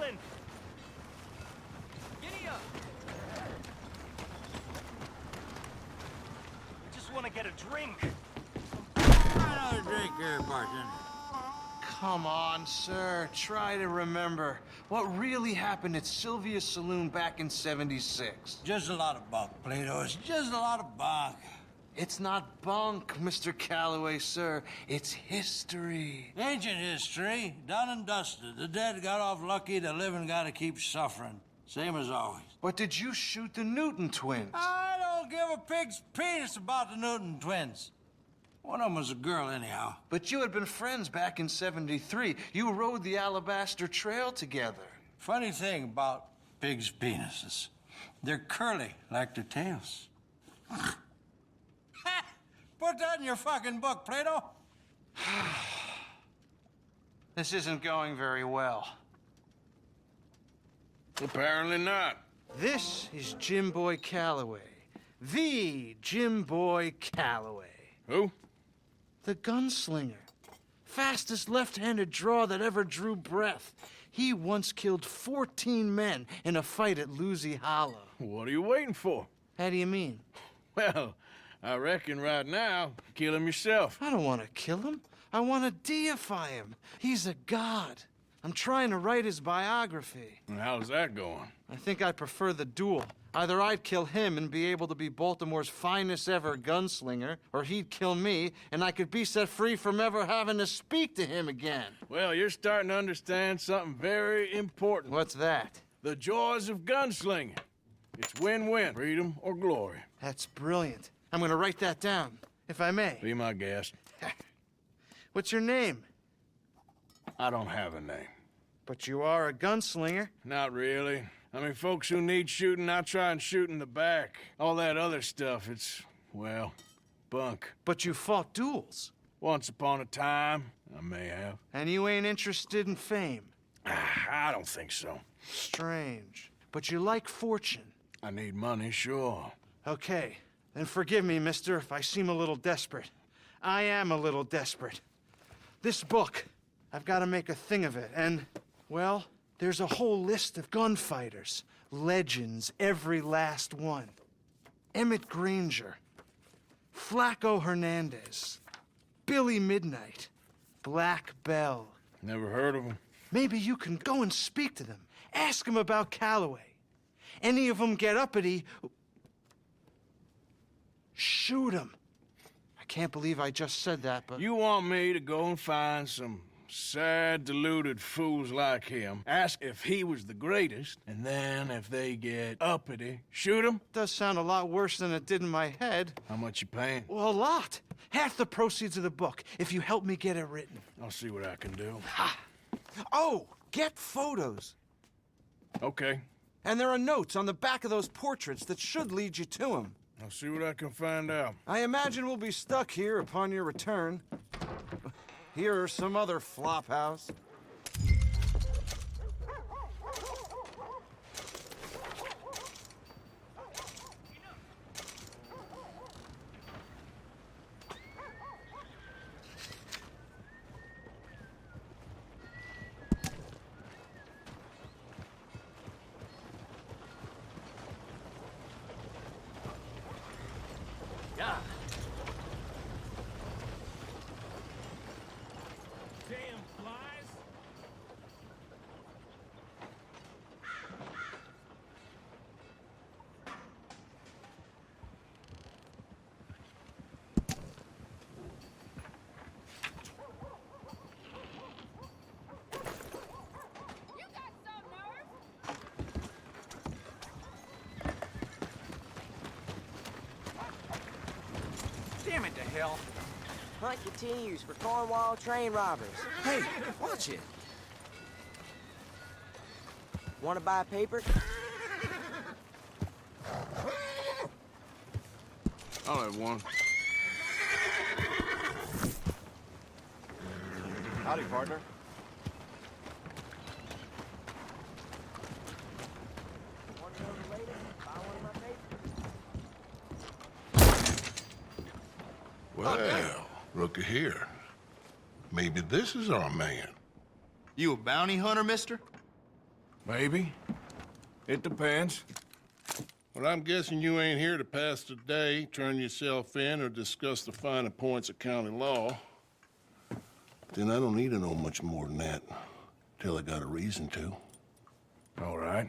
S20: something! Giddy up! I just want to get a drink.
S3: Another drink here, bartender.
S22: Come on, sir. Try to remember what really happened at Sylvia's Saloon back in '76.
S3: Just a lot of bunk, Plato. It's just a lot of bunk.
S22: It's not bunk, Mr. Calloway, sir. It's history.
S3: Ancient history, done and dusted. The dead got off lucky, the living gotta keep suffering. Same as always.
S22: But did you shoot the Newton twins?
S3: I don't give a pig's penis about the Newton twins. One of them was a girl, anyhow.
S22: But you had been friends back in '73. You rode the Alabaster Trail together.
S3: Funny thing about pigs' penises. They're curly, like their tails. Put that in your fucking book, Plato.
S22: This isn't going very well.
S2: Apparently not.
S22: This is Jim Boy Calloway. The Jim Boy Calloway.
S2: Who?
S22: The gunslinger. Fastest left-handed draw that ever drew breath. He once killed 14 men in a fight at Lucy Hollow.
S2: What are you waiting for?
S22: How do you mean?
S2: Well, I reckon right now, kill him yourself.
S22: I don't want to kill him. I want to deify him. He's a god. I'm trying to write his biography.
S2: And how's that going?
S22: I think I prefer the duel. Either I'd kill him and be able to be Baltimore's finest ever gunslinger, or he'd kill me and I could be set free from ever having to speak to him again.
S2: Well, you're starting to understand something very important.
S22: What's that?
S2: The joys of gunslinging. It's win-win, freedom or glory.
S22: That's brilliant. I'm gonna write that down, if I may.
S2: Be my guest.
S22: What's your name?
S2: I don't have a name.
S22: But you are a gunslinger.
S2: Not really. I mean, folks who need shooting, I try and shoot in the back. All that other stuff, it's, well, bunk.
S22: But you fought duels.
S2: Once upon a time, I may have.
S22: And you ain't interested in fame.
S2: I don't think so.
S22: Strange. But you like fortune.
S2: I need money, sure.
S22: Okay. Then forgive me, mister, if I seem a little desperate. I am a little desperate. This book, I've got to make a thing of it, and, well, there's a whole list of gunfighters. Legends, every last one. Emmett Granger, Flaco Hernandez, Billy Midnight, Black Bell.
S2: Never heard of them.
S22: Maybe you can go and speak to them. Ask them about Calloway. Any of them get uppity, shoot them. I can't believe I just said that, but...
S2: You want me to go and find some sad, deluded fools like him, ask if he was the greatest, and then if they get uppity, shoot him?
S22: Does sound a lot worse than it did in my head.
S2: How much you paying?
S22: Well, a lot. Half the proceeds of the book, if you help me get it written.
S2: I'll see what I can do.
S22: Ha! Oh, get photos.
S2: Okay.
S22: And there are notes on the back of those portraits that should lead you to him.
S2: I'll see what I can find out.
S22: I imagine we'll be stuck here upon your return. Here or some other flop house.
S20: Yeah. Damn flies.
S23: Damn it to hell. Hunt continues for Cornwall train robbers. Hey, watch it. Want to buy paper?
S2: I'll have one.
S24: Howdy, partner.
S5: Well, looky here. Maybe this is our man.
S16: You a bounty hunter, mister?
S2: Maybe. It depends.
S1: Well, I'm guessing you ain't here to pass the day, turn yourself in, or discuss the finer points of county law. Then I don't need to know much more than that, till I got a reason to.
S2: All right.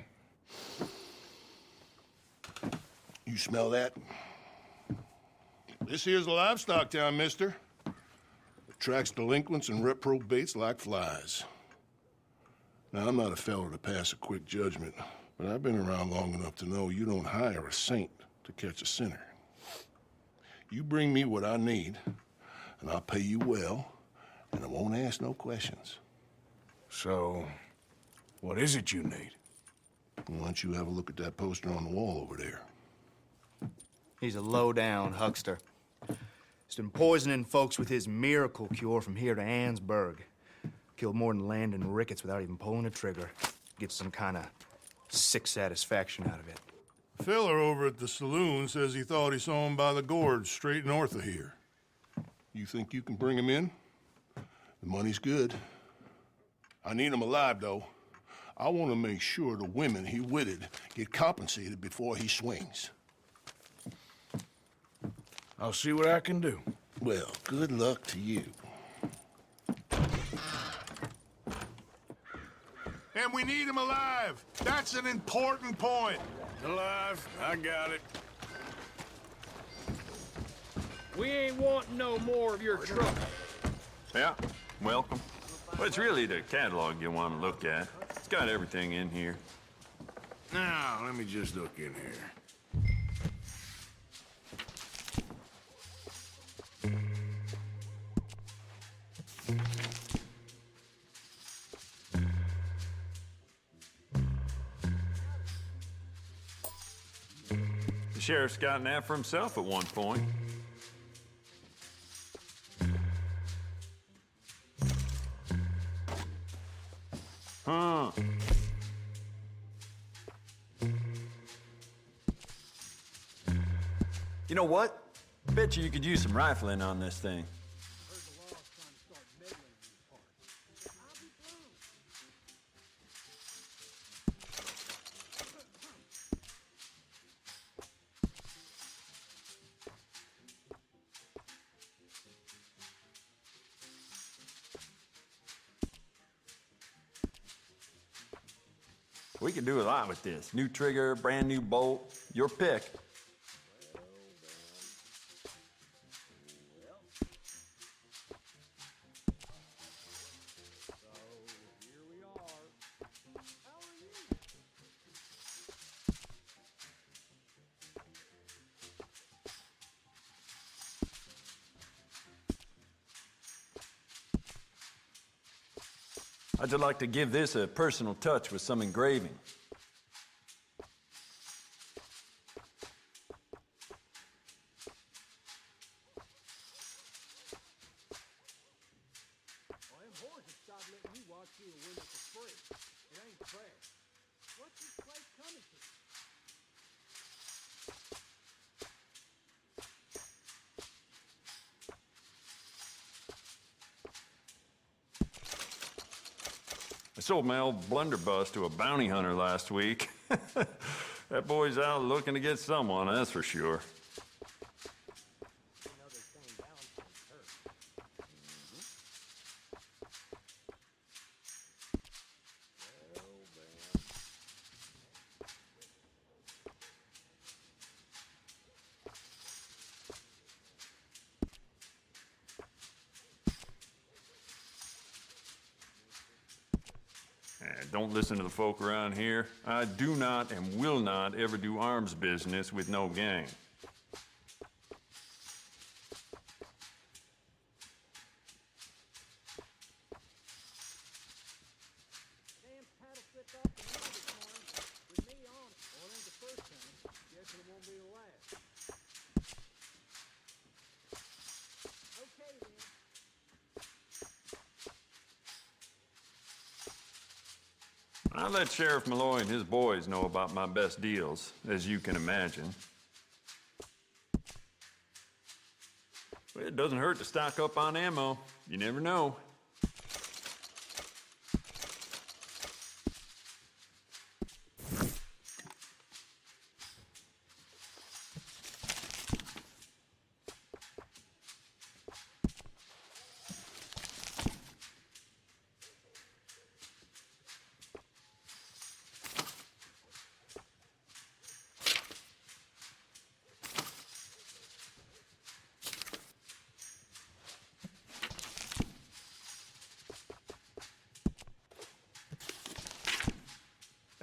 S1: You smell that? This here's a livestock town, mister. Attracts delinquents and reprobates like flies. Now, I'm not a fellow to pass a quick judgment, but I've been around long enough to know you don't hire a saint to catch a sinner. You bring me what I need, and I'll pay you well, and I won't ask no questions.
S2: So, what is it you need?
S1: Why don't you have a look at that poster on the wall over there?
S4: He's a low-down huckster. He's been poisoning folks with his miracle cure from here to Annesburg. Killed more than Landon Ricketts without even pulling a trigger. Gets some kind of sick satisfaction out of it.
S1: A fella over at the saloon says he thought he saw him by the gorge straight north of here. You think you can bring him in? The money's good. I need him alive, though. I want to make sure the women he witted get compensated before he swings.
S2: I'll see what I can do.
S1: Well, good luck to you. And we need him alive. That's an important point.
S2: Alive, I got it.
S15: We ain't wanting no more of your trouble.
S8: Yeah, welcome. Well, it's really the catalog you want to look at. It's got everything in here.
S2: Now, let me just look in here.
S8: The sheriff's gotten after himself at one point. Huh. You know what? Bet you could use some rifling on this thing. We can do a lot with this. New trigger, brand new bolt, your pick. I'd just like to give this a personal touch with some engraving. I sold my old blunderbuss to a bounty hunter last week. That boy's out looking to get someone, that's for sure. Don't listen to the folk around here. I do not and will not ever do arms business with no gang. I let Sheriff Malloy and his boys know about my best deals, as you can imagine. Well, it doesn't hurt to stock up on ammo. You never know.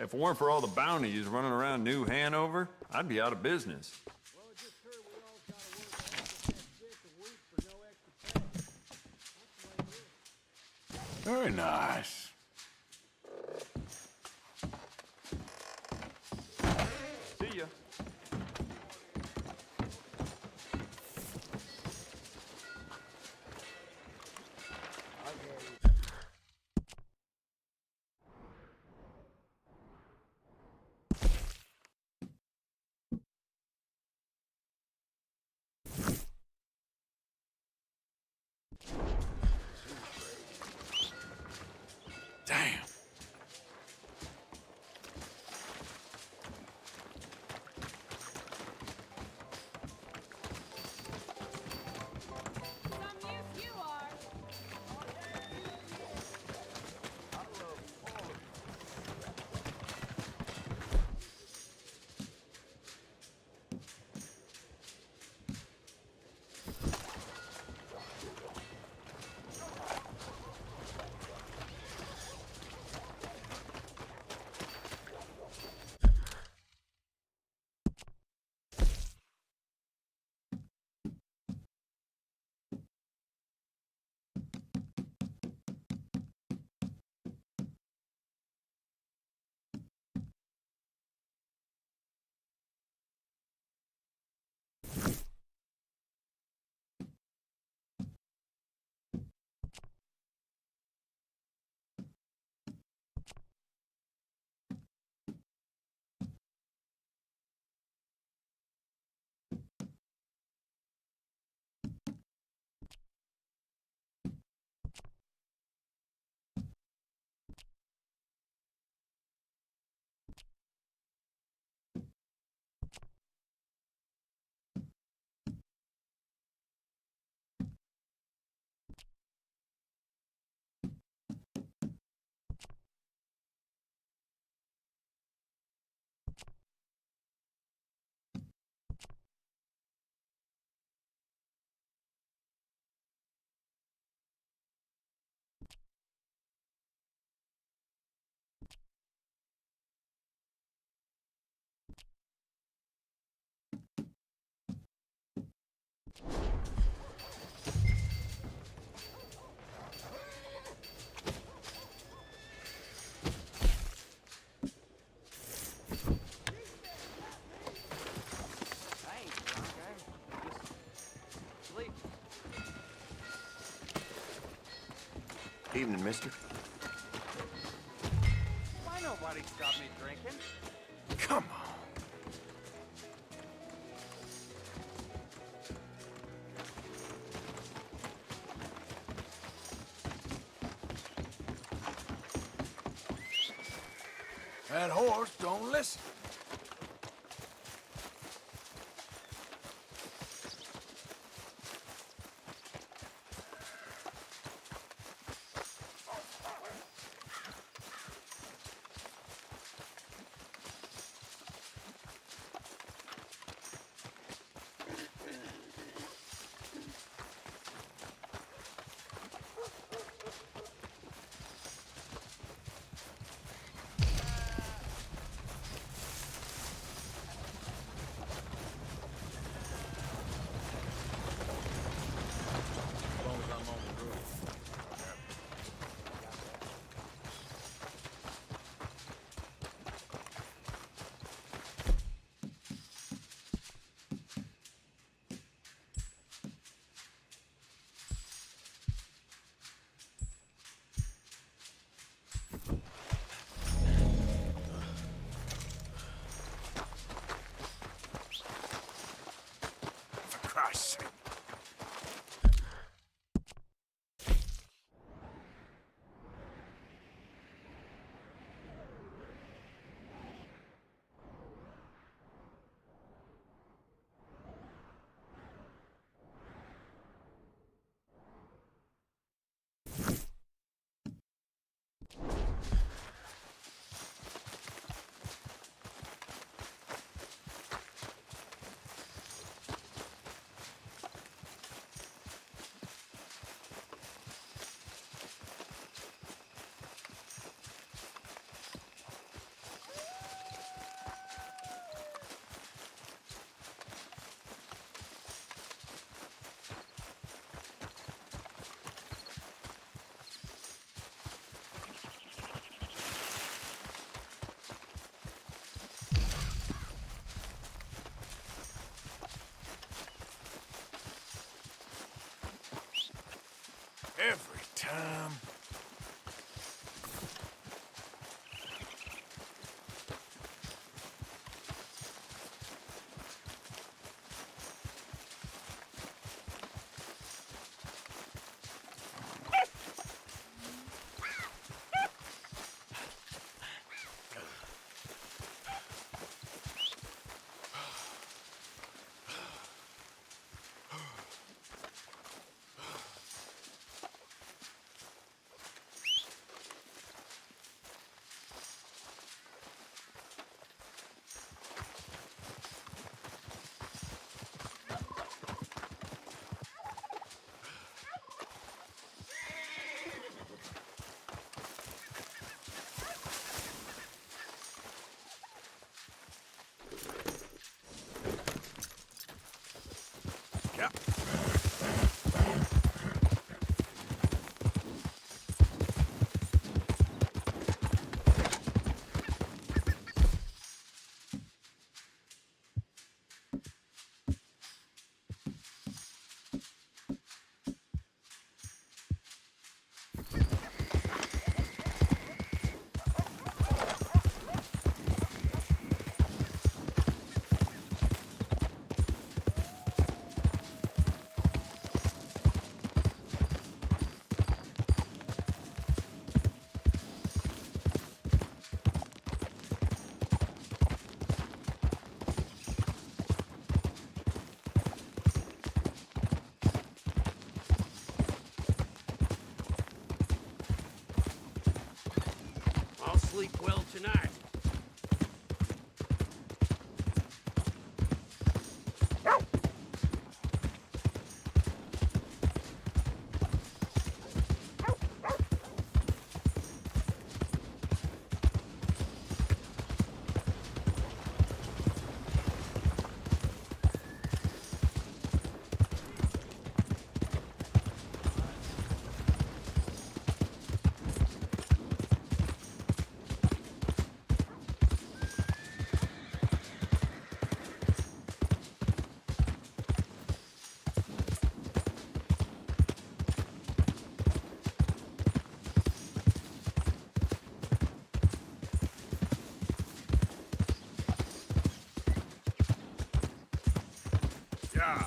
S8: If it weren't for all the bounties running around New Hanover, I'd be out of business.
S2: Very nice.
S8: See ya.
S2: Damn.
S23: Evening, mister.
S20: Why nobody stop me drinking?
S2: Come on. That horse don't listen. For Christ's sake. Yep.
S7: I'll sleep well tonight.
S2: Yeah.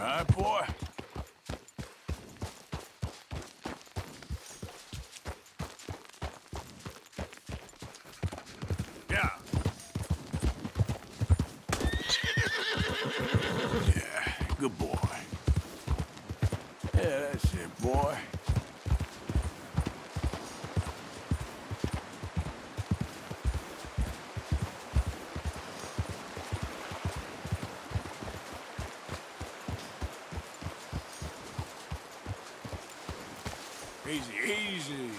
S2: All right, boy. Yeah. Yeah, good boy. Yeah, that's it, boy. Easy, easy.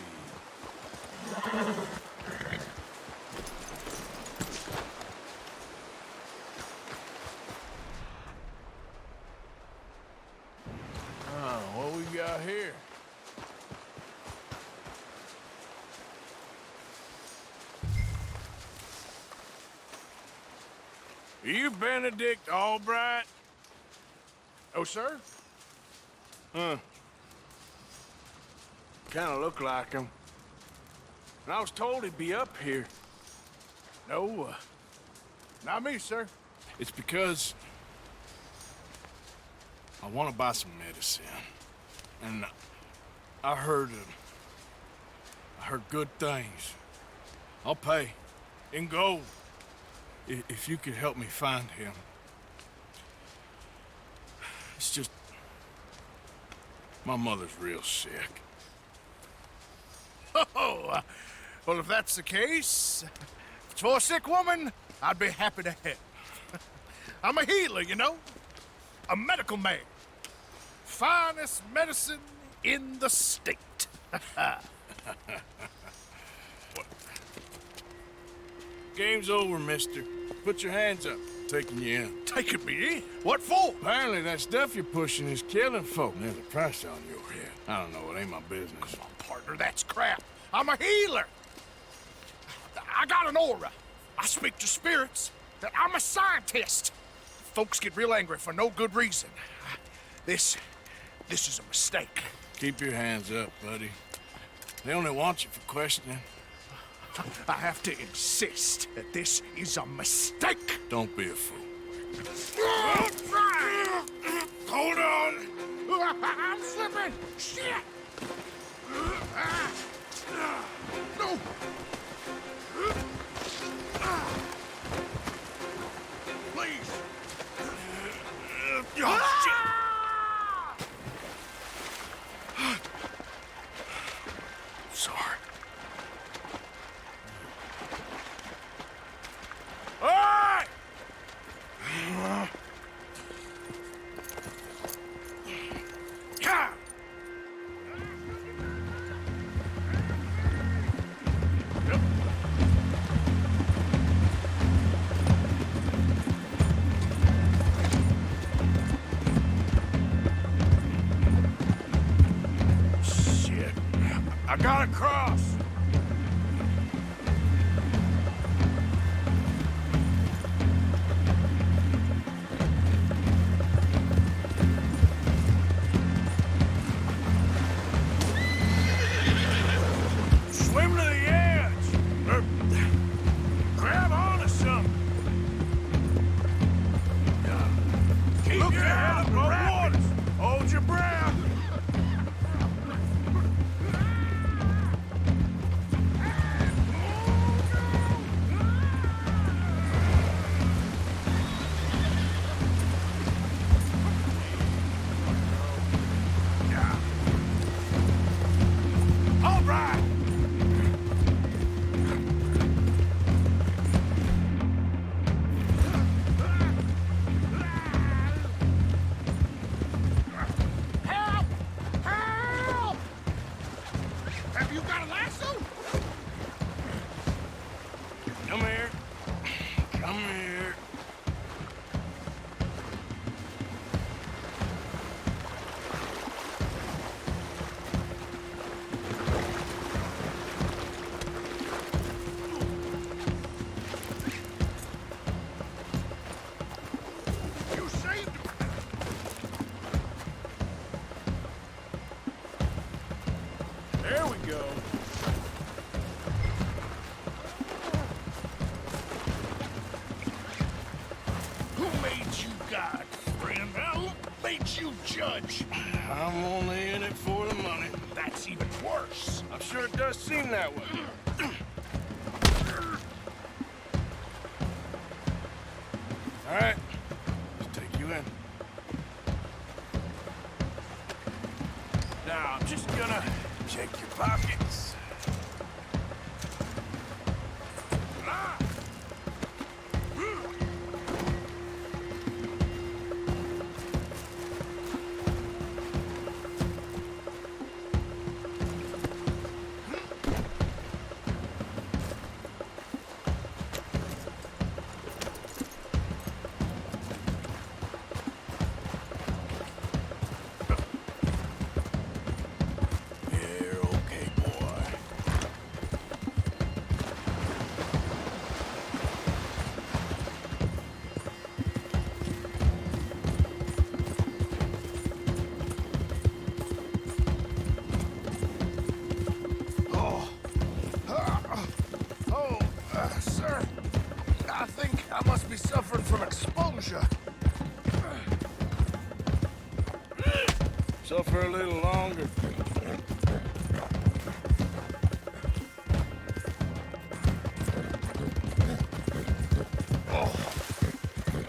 S2: What we got here? Are you Benedict Albright? Oh, sir? Huh. Kinda look like him. And I was told he'd be up here. No, not me, sir. It's because I want to buy some medicine. And I heard good things. I'll pay in gold if you could help me find him. It's just my mother's real sick.
S5: Oh, well, if that's the case, if it's for a sick woman, I'd be happy to help. I'm a healer, you know? A medical man. Finest medicine in the state.
S2: Game's over, mister. Put your hands up. I'm taking you in.
S5: Taking me in? What for?
S2: Apparently that stuff you're pushing is killing folk. There's a price on your head. I don't know. It ain't my business.
S5: Come on, partner. That's crap. I'm a healer. I got an aura. I speak to spirits. I'm a scientist. Folks get real angry for no good reason. This is a mistake.
S2: Keep your hands up, buddy. They only want you for questioning.
S5: I have to insist that this is a mistake.
S2: Don't be a fool.
S5: Hold on. I'm slipping. Shit. No. Please. Oh, shit.
S2: I gotta cross. Swim to the edge. Or grab onto something. Keep your head above waters. Hold your breath. All right.
S1: Help! Help! Have you got a lasso?
S2: Come here. Come here.
S1: You saved him.
S2: There we go.
S1: Who made you God, friend? Who made you judge?
S2: I'm only in it for the money.
S1: That's even worse.
S2: I'm sure it does seem that way. All right, let's take you in. Now, I'm just gonna check your pockets. Ah! You're okay, boy.
S1: Sir, I think I must be suffering from exposure.
S2: Suffer a little longer.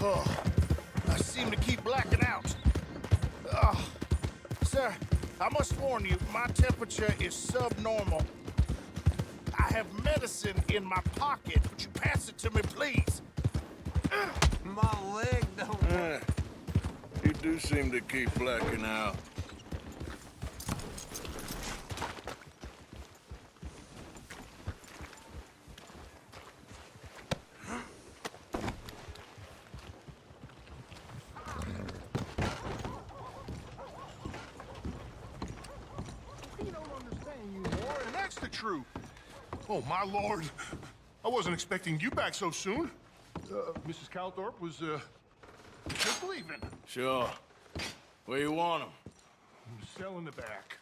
S1: Oh, I seem to keep blacking out. Sir, I must warn you, my temperature is subnormal. I have medicine in my pocket. Would you pass it to me, please?
S2: My leg don't... You do seem to keep blacking out.
S1: He don't understand you more, and that's the truth. Oh, my lord. I wasn't expecting you back so soon. Mrs. Calthorpe was, just leaving.
S2: Sure. Where you want him?
S1: Cell in the back.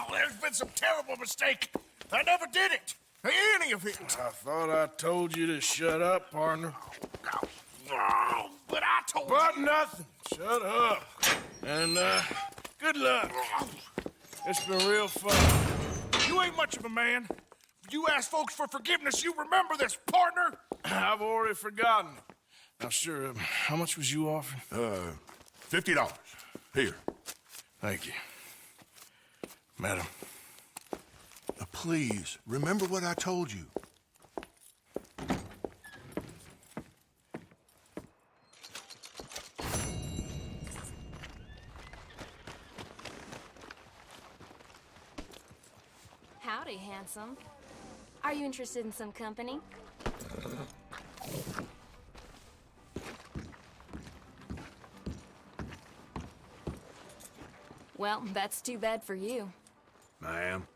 S1: There's been some terrible mistake. I never did it. Any of it.
S2: I thought I told you to shut up, partner.
S1: But I told you.
S2: But nothing. Shut up. And, good luck. It's been real fun.
S1: You ain't much of a man. You ask folks for forgiveness, you remember this, partner?
S2: I've already forgotten. Now, sure, how much was you offering?
S1: $50. Here.
S2: Thank you. Madam.
S1: Please, remember what I told you.
S7: Howdy, handsome. Are you interested in some company? Well, that's too bad for you.
S2: Ma'am.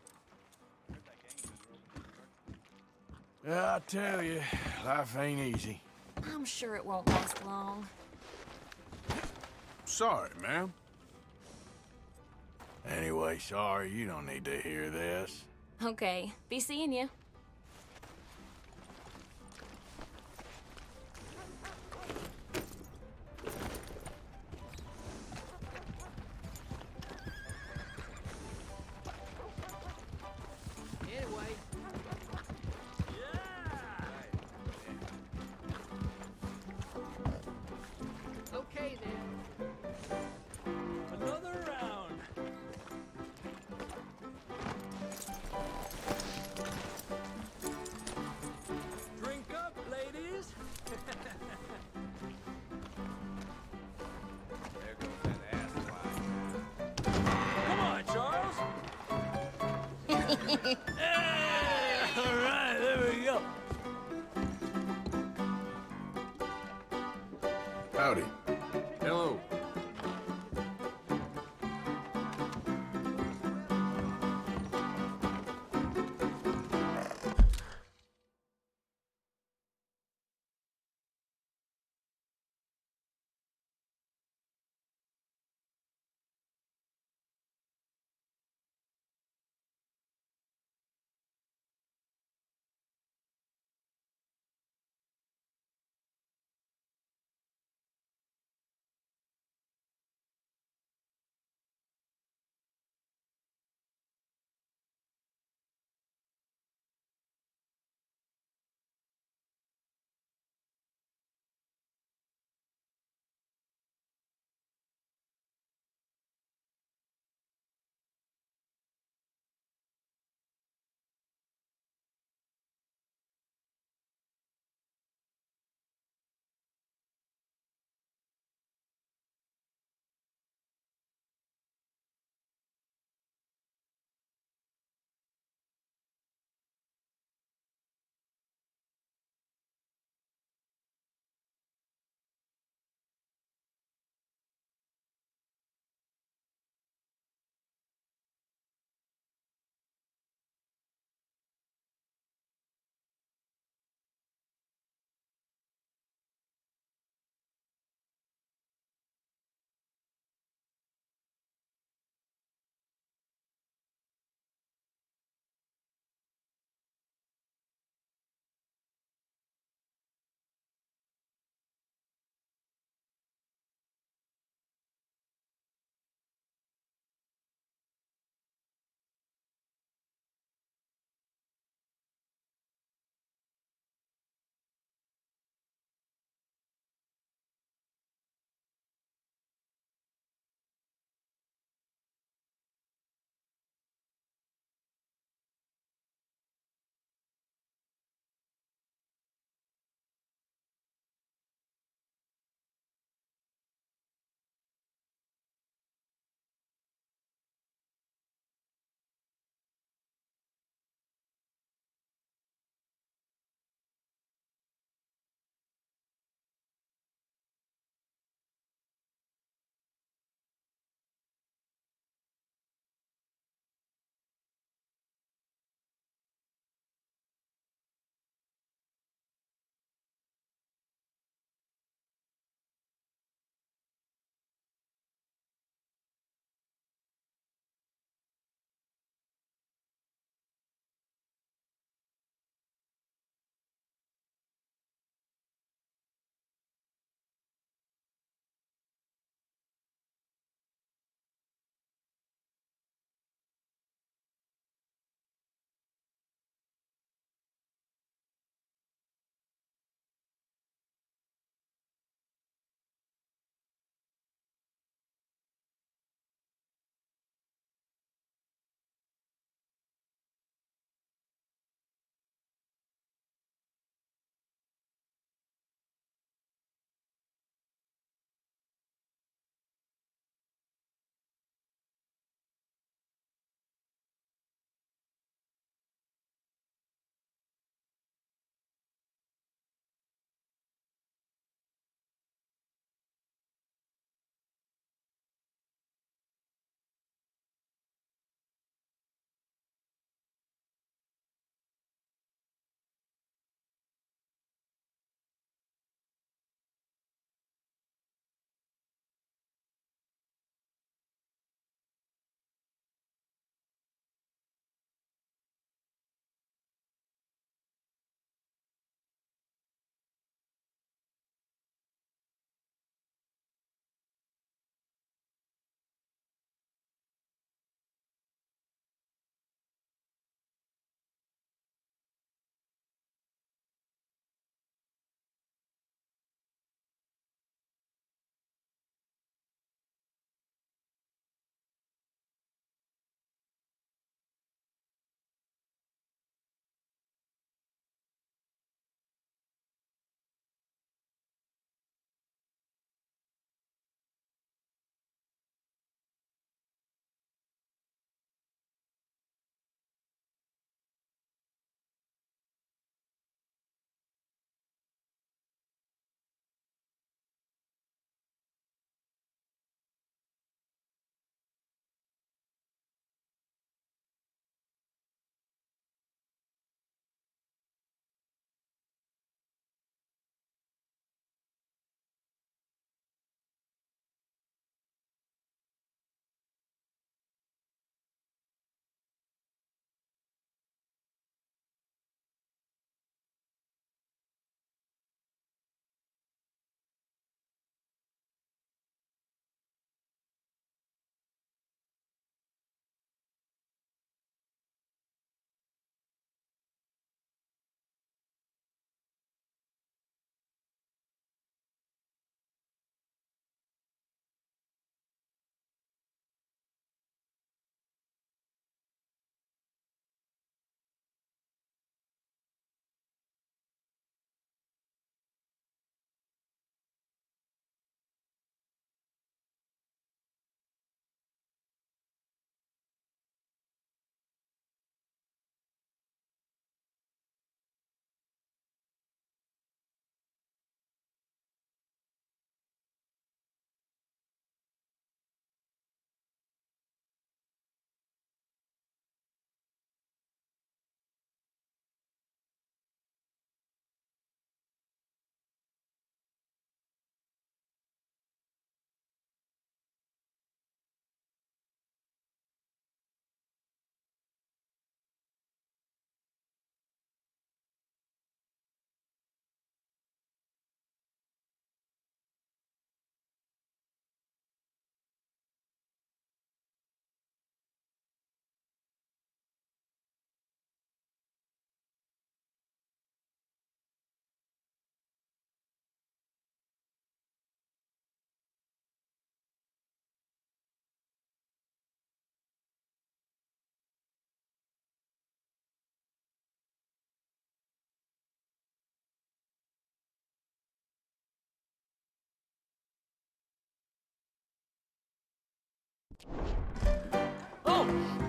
S2: I tell you, life ain't easy.
S7: I'm sure it won't last long.
S2: Sorry, ma'am. Anyway, sorry, you don't need to hear this.
S7: Okay, be seeing you.
S14: Anyway. Okay, then.
S15: Another round. Drink up, ladies. There goes that ass Come on, Charles.
S3: All right, there we go.
S2: Howdy. Hello.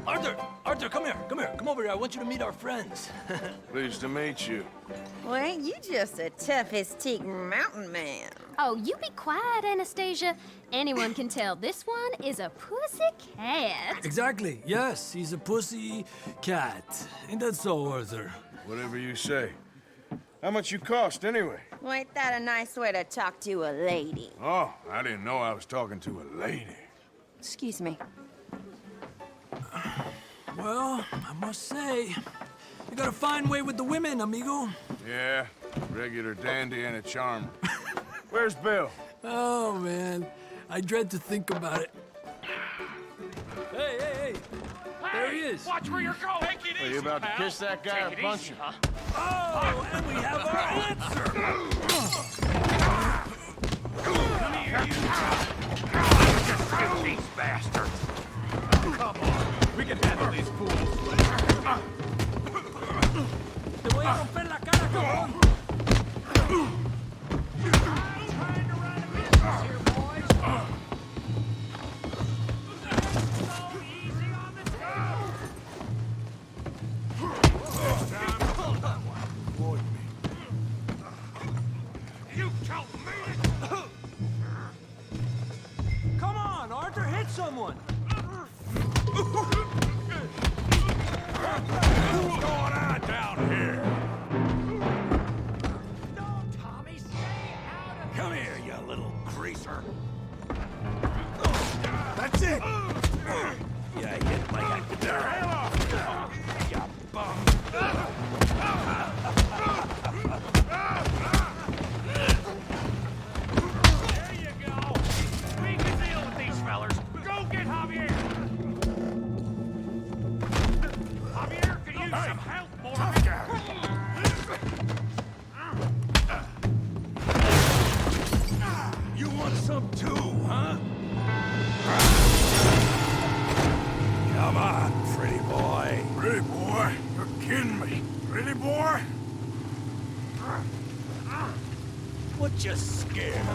S6: Arthur, come here. Come over here. I want you to meet our friends.
S2: Pleased to meet you.
S9: Well, ain't you just a toughest teak mountain man?
S7: Oh, you be quiet, Anastasia. Anyone can tell this one is a pussy cat.
S6: Exactly. Yes, he's a pussy cat. Ain't that so, Arthur?
S2: Whatever you say. How much you cost, anyway?
S9: Well, ain't that a nice way to talk to a lady?
S2: Oh, I didn't know I was talking to a lady.
S9: Excuse me.
S6: Well, I must say, you got a fine way with the women, amigo.
S2: Yeah, regular dandy and a charmer. Where's Bill?
S6: Oh, man. I dread to think about it. Hey! There he is.
S18: Watch where you're going. Take it
S2: Are you about to kiss that guy or punch him?
S6: Oh, and we have our answer.
S18: Come here, you. These bastards. Come on. We can handle these fools.
S6: Te voy a romper la cara, cabrón.
S18: Trying to run a business here, boys. So easy on the tail. You tell me.
S20: Come on, Arthur, hit someone.
S18: What's going on down here? No, Tommy, stay out of
S10: Come here, you little greaser.
S18: That's it.
S10: You hit like a dime. You bum.
S18: There you go. We can deal with these fellers. Go get Javier. Javier could use some help, boy. Tough guy.
S10: You want some too, huh? Come on, pretty boy.
S2: Pretty boy? You're kidding me. Pretty boy?
S10: What you scared of?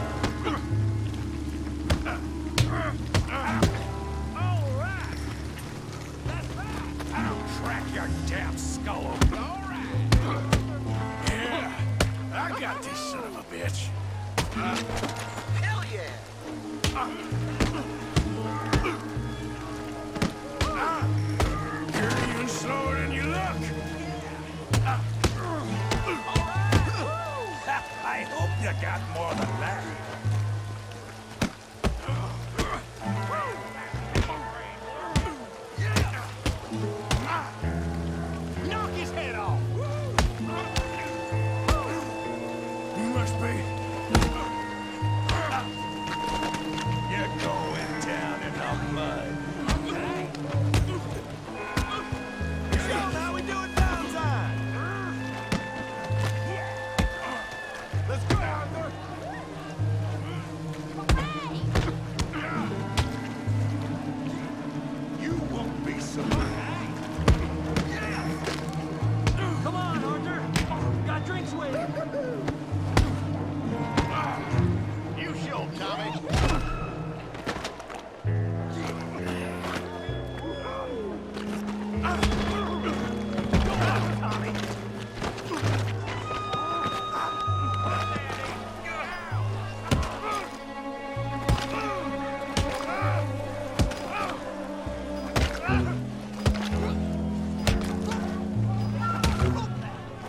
S18: All right. That's right.
S10: I'll crack your damn skull open.
S18: All right.
S2: Yeah. I got this son of a bitch.
S23: Hell yeah!
S2: You're even slower than you look.
S10: I hope you got more than that.
S18: Knock his head off.
S2: You must be.
S10: You're going down in the mud.
S23: Show how we do it downtime.
S18: Let's go, Arthur.
S10: You won't be surprised.
S20: Come on, Arthur. Got drinks waiting.
S16: You show, Tommy.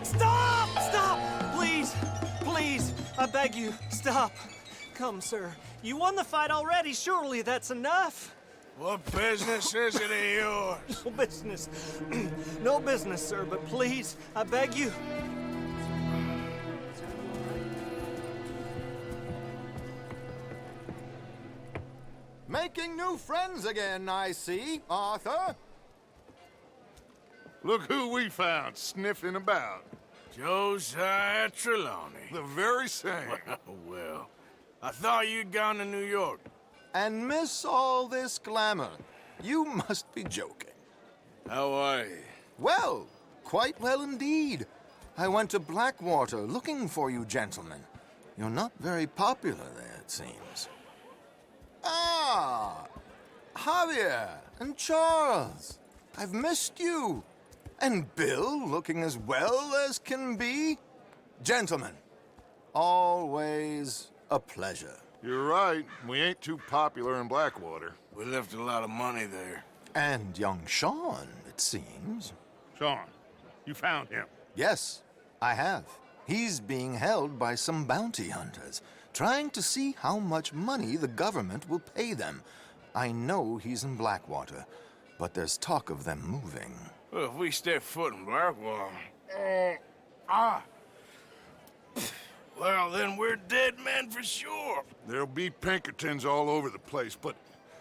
S20: Stop! Stop! Please! Please! I beg you, stop. Come, sir. You won the fight already. Surely that's enough.
S2: What business is it of yours?
S20: No business. No business, sir, but please, I beg you.
S13: Making new friends again, I see, Arthur.
S5: Look who we found sniffing about.
S2: Josiah Trelawney.
S5: The very same.
S2: Well, I thought you'd gone to New York.
S13: And miss all this glamour. You must be joking.
S2: How are you?
S13: Well, quite well indeed. I went to Blackwater looking for you gentlemen. You're not very popular there, it seems. Ah, Javier and Charles. I've missed you. And Bill looking as well as can be. Gentlemen, always a pleasure.
S5: You're right. We ain't too popular in Blackwater.
S2: We left a lot of money there.
S13: And young Sean, it seems.
S5: Sean, you found him.
S13: Yes, I have. He's being held by some bounty hunters, trying to see how much money the government will pay them. I know he's in Blackwater, but there's talk of them moving.
S2: Well, if we step foot in Blackwater... Well, then we're dead men for sure.
S5: There'll be Pinkertons all over the place, but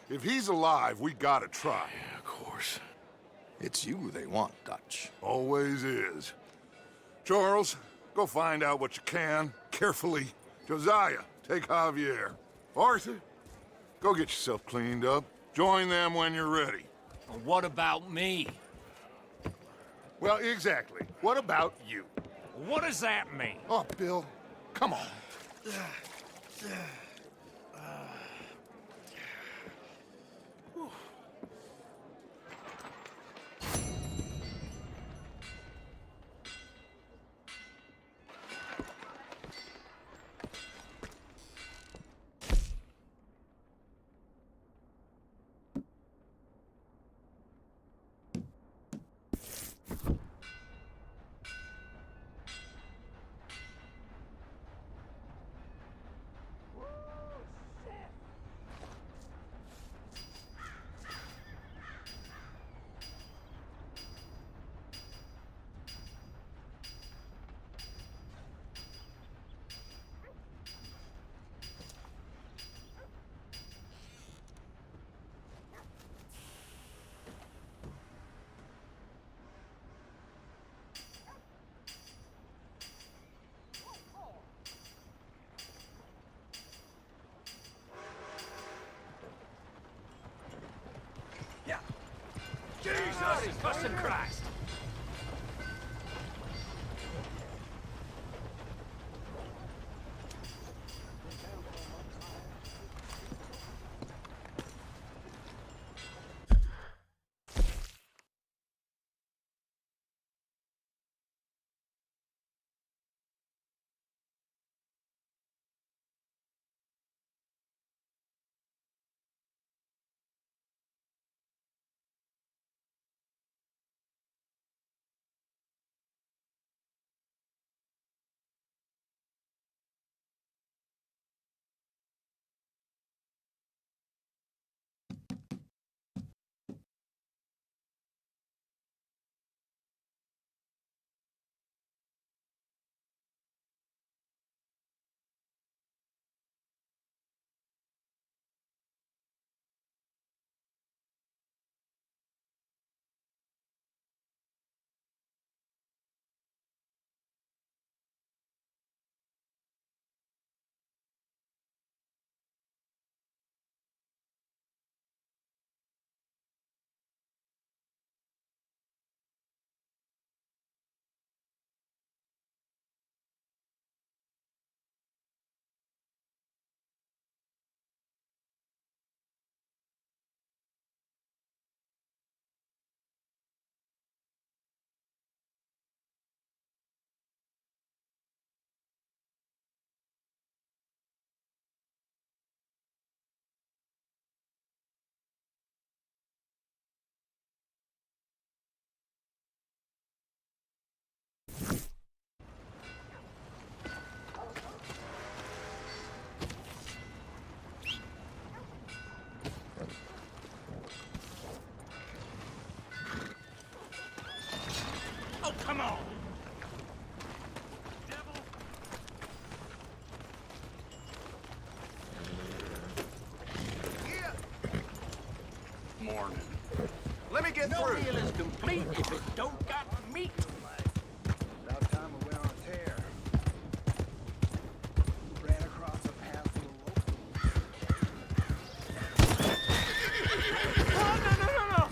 S5: if he's alive, we gotta try.
S2: Yeah, of course.
S13: It's you they want, Dutch.
S5: Always is. Charles, go find out what you can, carefully. Josiah, take Javier. Arthur, go get yourself cleaned up. Join them when you're ready.
S18: What about me?
S5: Well, exactly. What about you?
S18: What does that mean?
S5: Oh, Bill, come on.
S18: Jesus fucking Christ! Oh, come on!
S2: Morning.
S11: Let me get
S18: No
S11: through.
S18: meal is complete if it don't got meat.
S11: About time we went on a tear. Ran across a path full of rope.
S18: Oh, no!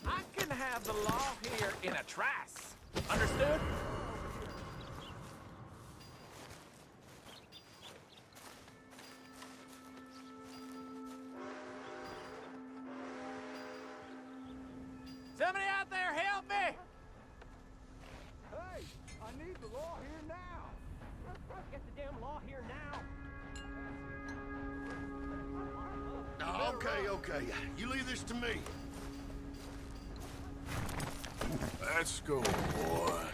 S18: I can have the law here in a trice. Understood? Somebody out there help me!
S11: Hey, I need the law here now.
S18: Get the damn law here now.
S1: Okay. You leave this to me.
S2: Let's go, boy.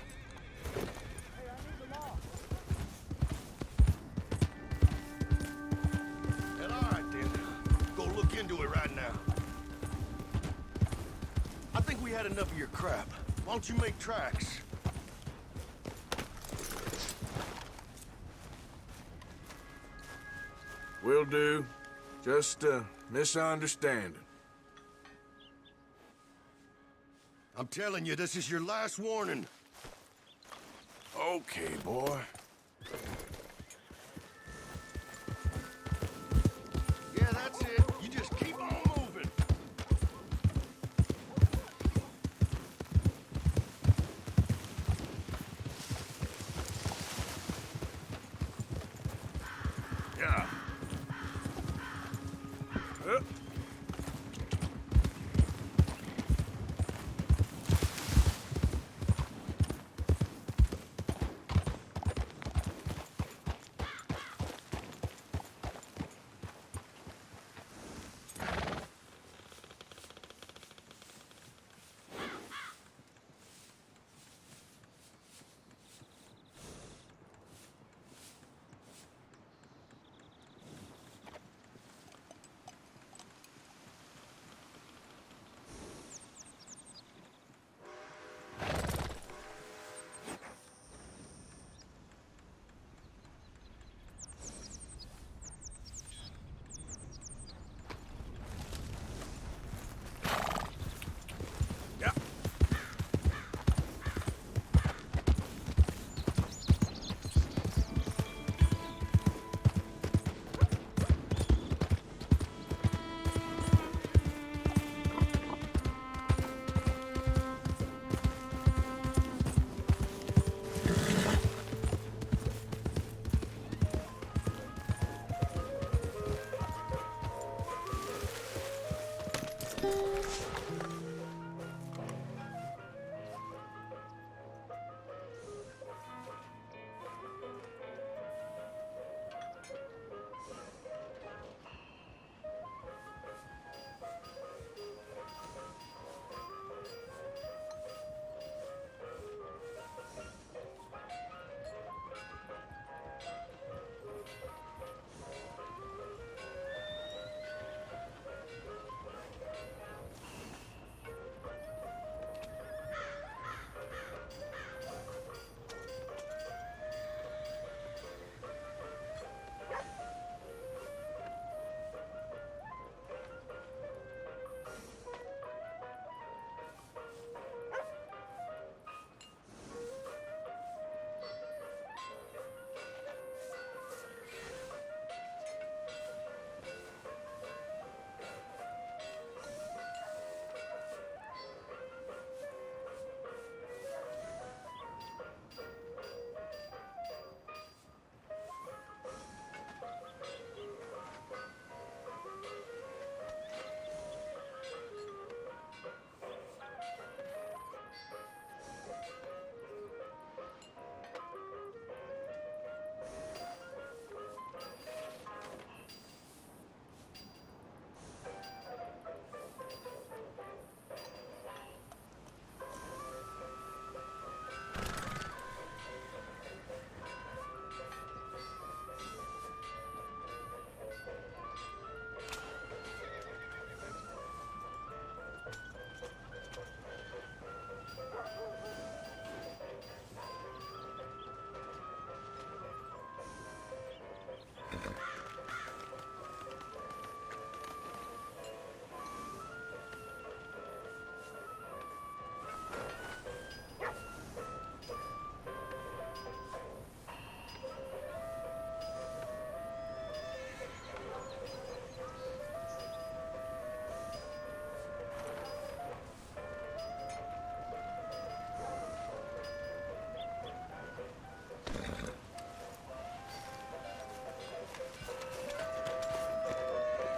S1: Well, all right, then. Go look into it right now. I think we had enough of your crap. Why don't you make tracks?
S2: Will do. Just a misunderstanding.
S1: I'm telling you, this is your last warning.
S2: Okay, boy.
S1: Yeah, that's it. You just keep on moving.
S2: Yeah.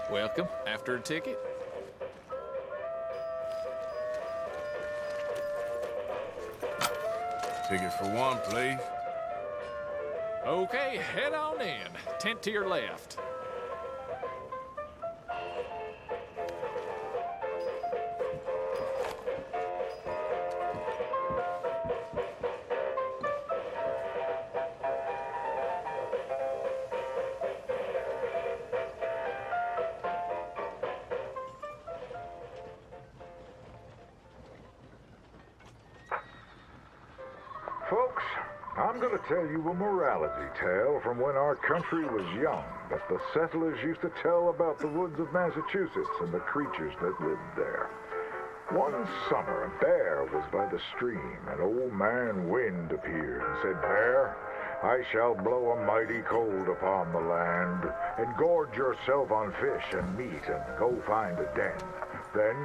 S15: Welcome. After a ticket?
S2: Ticket for one, please.
S15: Okay, head on in. Tent to your left.
S12: Folks, I'm going to tell you a morality tale from when our country was young that the settlers used to tell about the woods of Massachusetts and the creatures that lived there. One summer, a bear was by the stream, and Old Man Wind appeared and said, "Bear, I shall blow a mighty cold upon the land, and gorge yourself on fish and meat, and go find a den. Then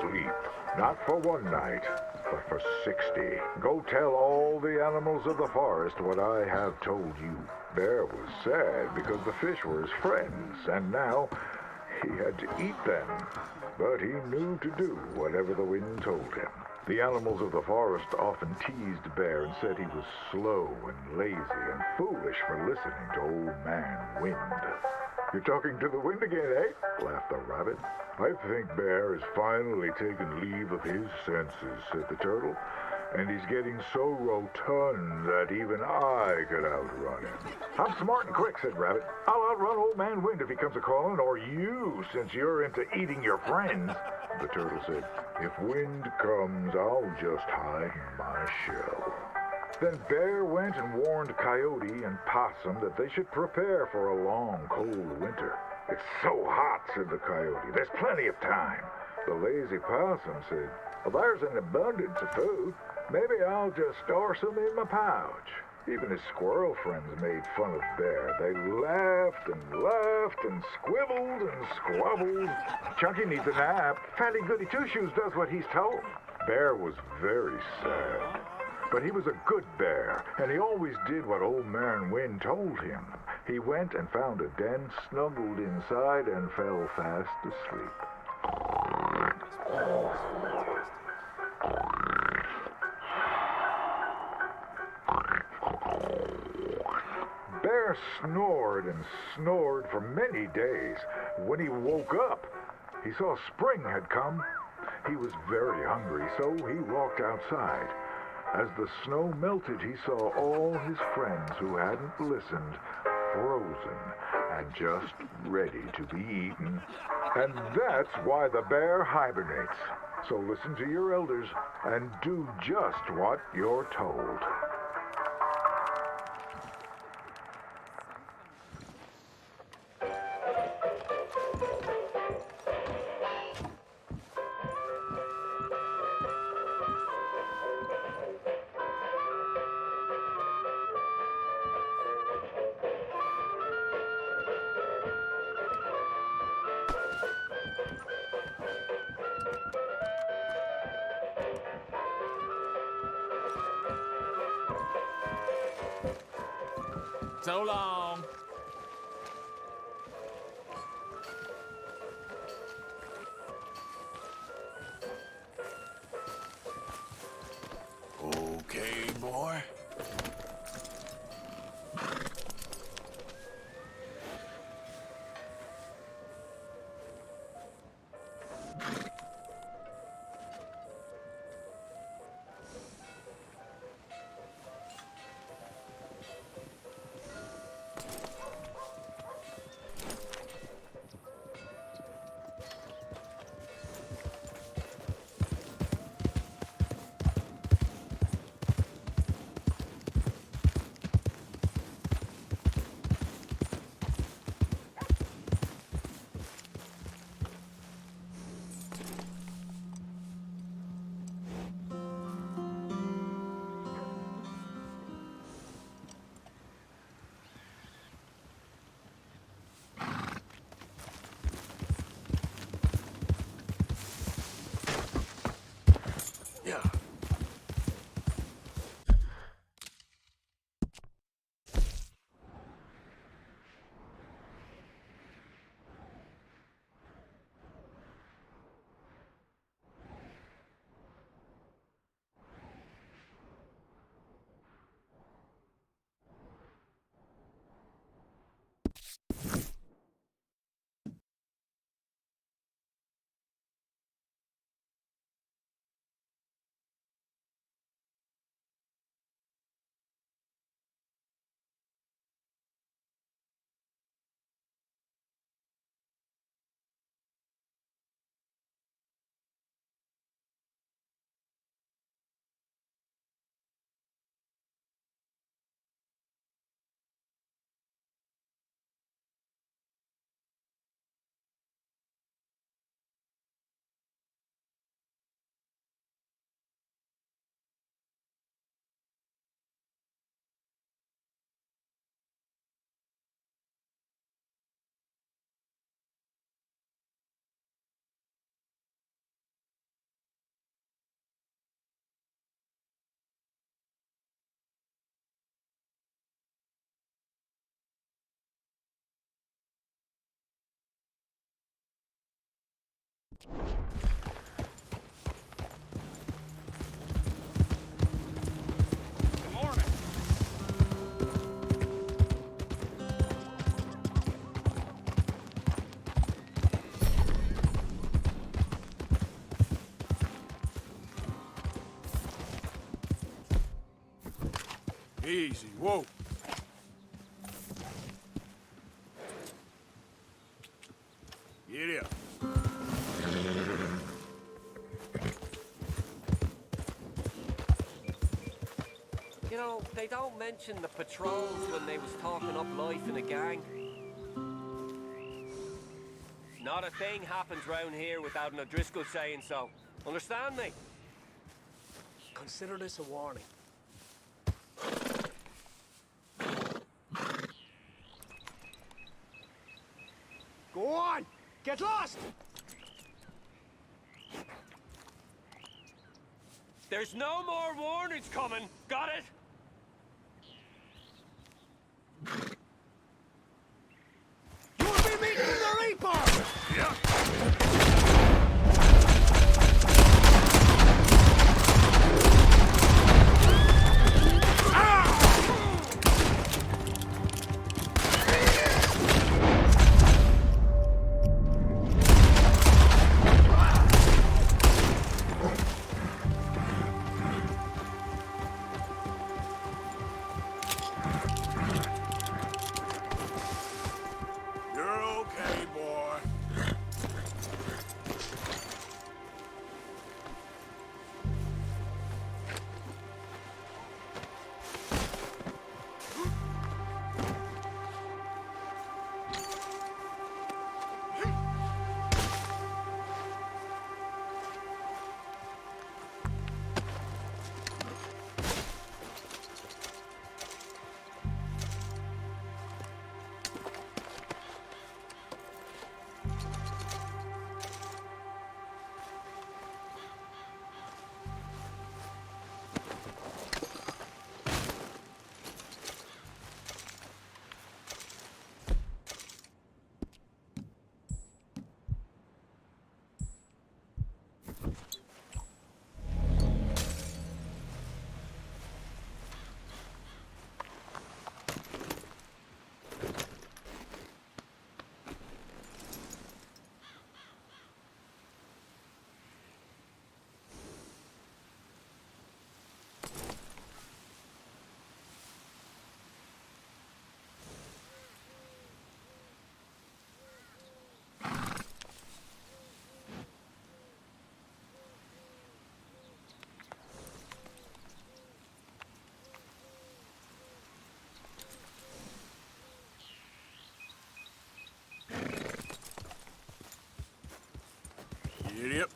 S12: sleep, not for one night, but for 60. Go tell all the animals of the forest what I have told you." Bear was sad because the fish were his friends, and now he had to eat them. But he knew to do whatever the wind told him. The animals of the forest often teased Bear and said he was slow and lazy and foolish for listening to Old Man Wind. "You're talking to the wind again, eh?" laughed the rabbit. "I think Bear has finally taken leave of his senses," said the turtle. "And he's getting so rotund that even I could outrun him." "I'm smart and quick," said Rabbit. "I'll outrun Old Man Wind if he comes a-calling, or you, since you're into eating your friends." The turtle said, "If Wind comes, I'll just hide in my shell." Then Bear went and warned Coyote and Possum that they should prepare for a long, cold winter. "It's so hot," said the Coyote. "There's plenty of time." The lazy Possum said, "Well, there's an abundance of food. Maybe I'll just store some in my pouch." Even his squirrel friends made fun of Bear. They laughed and laughed and squibbled and squabbled. "Chunky needs a nap. Fatty Goody Two-Shoes does what he's told." Bear was very sad. But he was a good bear, and he always did what Old Man Wind told him. He went and found a den, snuggled inside, and fell fast asleep. Bear snored and snored for many days. When he woke up, he saw spring had come. He was very hungry, so he walked outside. As the snow melted, he saw all his friends who hadn't listened frozen and just ready to be eaten. And that's why the bear hibernates. So listen to your elders and do just what you're told.
S15: So long.
S2: Okay, boy.
S18: Good morning.
S2: Easy, whoa. Get up.
S23: You know, they don't mention the patrols when they was talking up life in a gang. Not a thing happens round here without an O'Driscoll saying so. Understand me?
S20: Consider this a warning.
S18: Go on! Get lost!
S23: There's no more warnings coming. Got it?
S18: You'll be meeting the Reaper!
S2: Yeah. You're okay, boy. Idiot.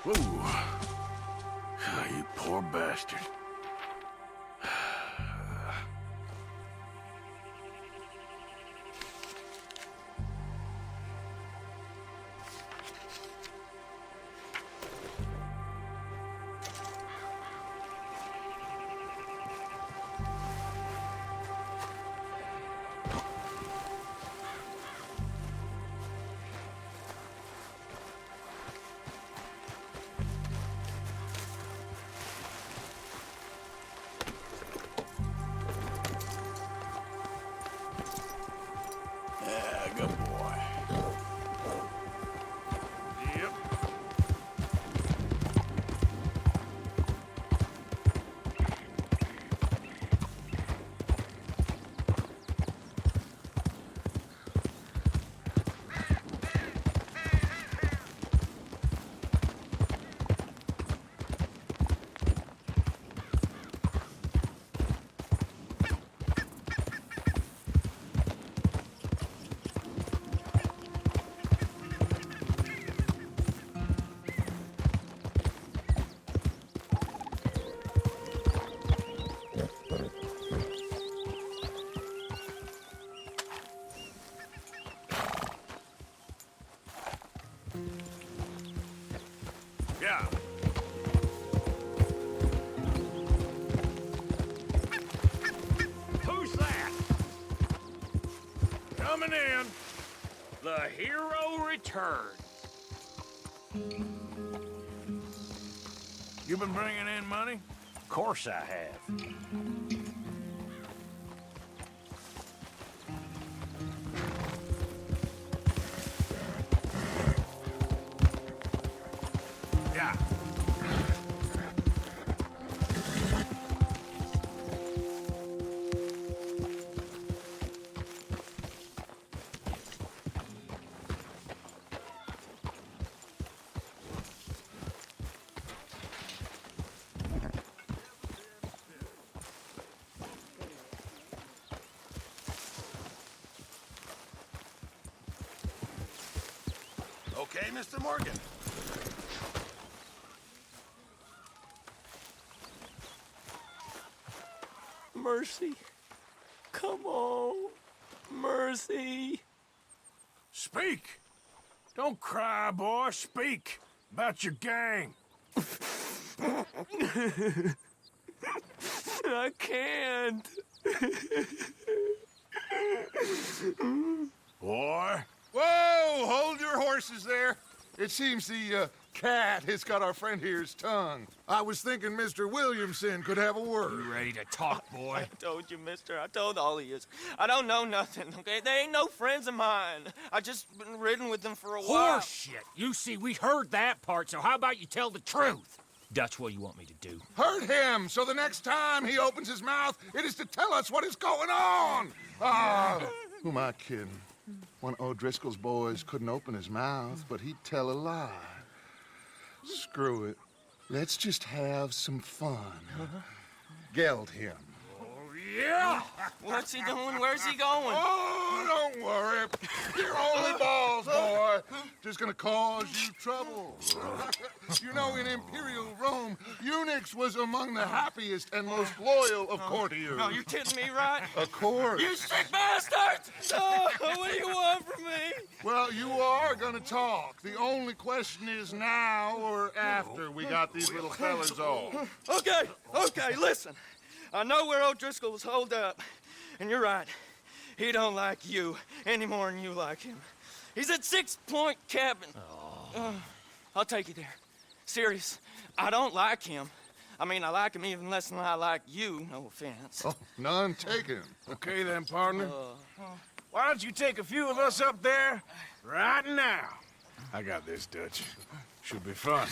S2: Whoa. Ah, you poor bastard. coming in.
S18: The hero returns.
S2: You been bringing in money?
S18: Of course I have.
S2: Yeah.
S16: Okay, Mr. Morgan.
S6: Mercy. Come on. Mercy.
S2: Speak! Don't cry, boy. Speak about your gang.
S6: I can't.
S2: Boy.
S5: Whoa! Hold your horses there. It seems the cat has got our friend here's tongue. I was thinking Mr. Williamson could have a word.
S18: You ready to talk, boy?
S20: I told you, mister. I told all of you. I don't know nothing, okay? They ain't no friends of mine. I just been ridden with them for a while.
S18: Horseshit! You see, we heard that part, so how about you tell the truth? Dutch, what do you want me to do?
S5: Hurt him, so the next time he opens his mouth, it is to tell us what is going on. Who am I kidding? One of O'Driscoll's boys couldn't open his mouth, but he'd tell a lie. Screw it. Let's just have some fun. Geld him.
S2: Yeah!
S20: What's he doing? Where's he going?
S5: Oh, don't worry. You're only balls, boy. Just gonna cause you trouble. You know, in Imperial Rome, eunuchs was among the happiest and most loyal of courtiers.
S20: No, you're kidding me, right?
S5: Of course.
S20: You sick bastard! Oh, what do you want from me?
S5: Well, you are gonna talk. The only question is now or after we got these little fellas off.
S20: Okay, listen. I know where O'Driscoll was holed up, and you're right. He don't like you any more than you like him. He's at 6 Point Cabin. I'll take you there. Serious, I don't like him. I mean, I like him even less than I like you, no offense.
S5: Oh, none taken.
S2: Okay then, partner. Why don't you take a few of us up there right now? I got this, Dutch. Should be fun.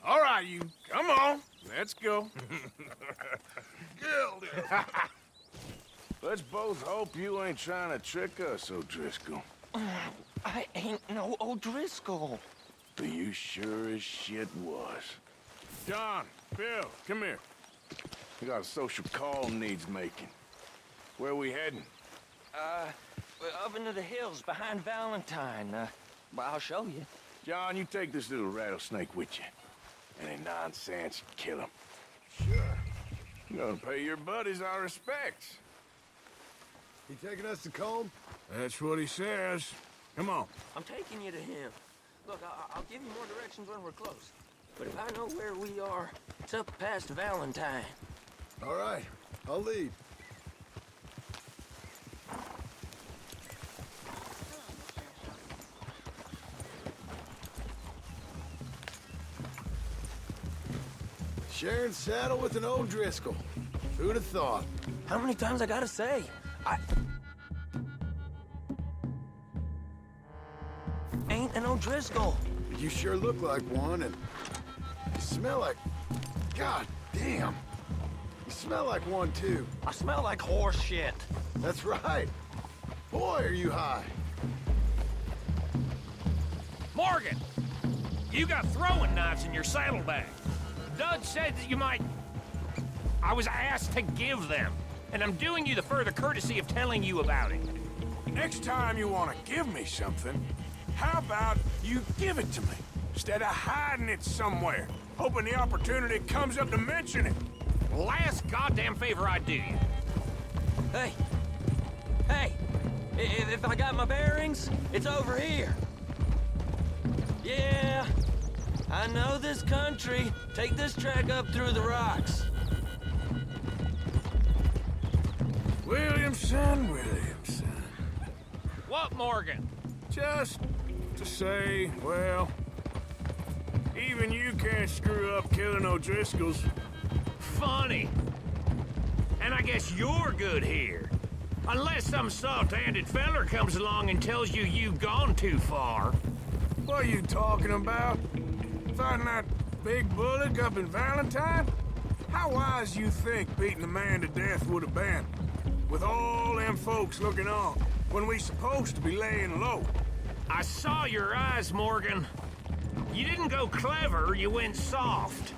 S2: All right, you. Come on. Let's go.
S5: Gilded.
S2: Let's both hope you ain't trying to trick us, O'Driscoll.
S20: I ain't no O'Driscoll.
S2: But you sure as shit was. John, Bill, come here. We got a social call needs making. Where we heading?
S20: Up into the hills behind Valentine. Well, I'll show you.
S2: John, you take this little rattlesnake with you. Any nonsense, kill him. Sure. You're gonna pay your buddies our respects.
S11: He taking us to Combe?
S2: That's what he says. Come on.
S20: I'm taking you to him. Look, I'll give you more directions when we're close. But if I know where we are, it's up past Valentine.
S11: All right, I'll lead. Sharing saddle with an O'Driscoll. Who'd have thought?
S20: How many times I gotta say? Ain't an O'Driscoll.
S11: You sure look like one, and you smell like... God damn. You smell like one, too.
S20: I smell like horse shit.
S11: That's right. Boy, are you high.
S18: Morgan! You got throwing knives in your saddlebag. Dud said that you might... I was asked to give them, and I'm doing you the further courtesy of telling you about it.
S2: Next time you want to give me something, how about you give it to me, instead of hiding it somewhere, hoping the opportunity comes up to mention it?
S18: Last goddamn favor I do you.
S20: Hey, if I got my bearings, it's over here. Yeah, I know this country. Take this track up through the rocks.
S2: Williamson.
S18: What, Morgan?
S2: Just to say, well, even you can't screw up killing O'Driscolls.
S18: Funny. And I guess you're good here. Unless some soft-handed feller comes along and tells you you've gone too far.
S2: What are you talking about? Fighting that big bullock up in Valentine? How wise you think beating a man to death would have been? With all them folks looking on, when we supposed to be laying low.
S18: I saw your eyes, Morgan. You didn't go clever, you went soft.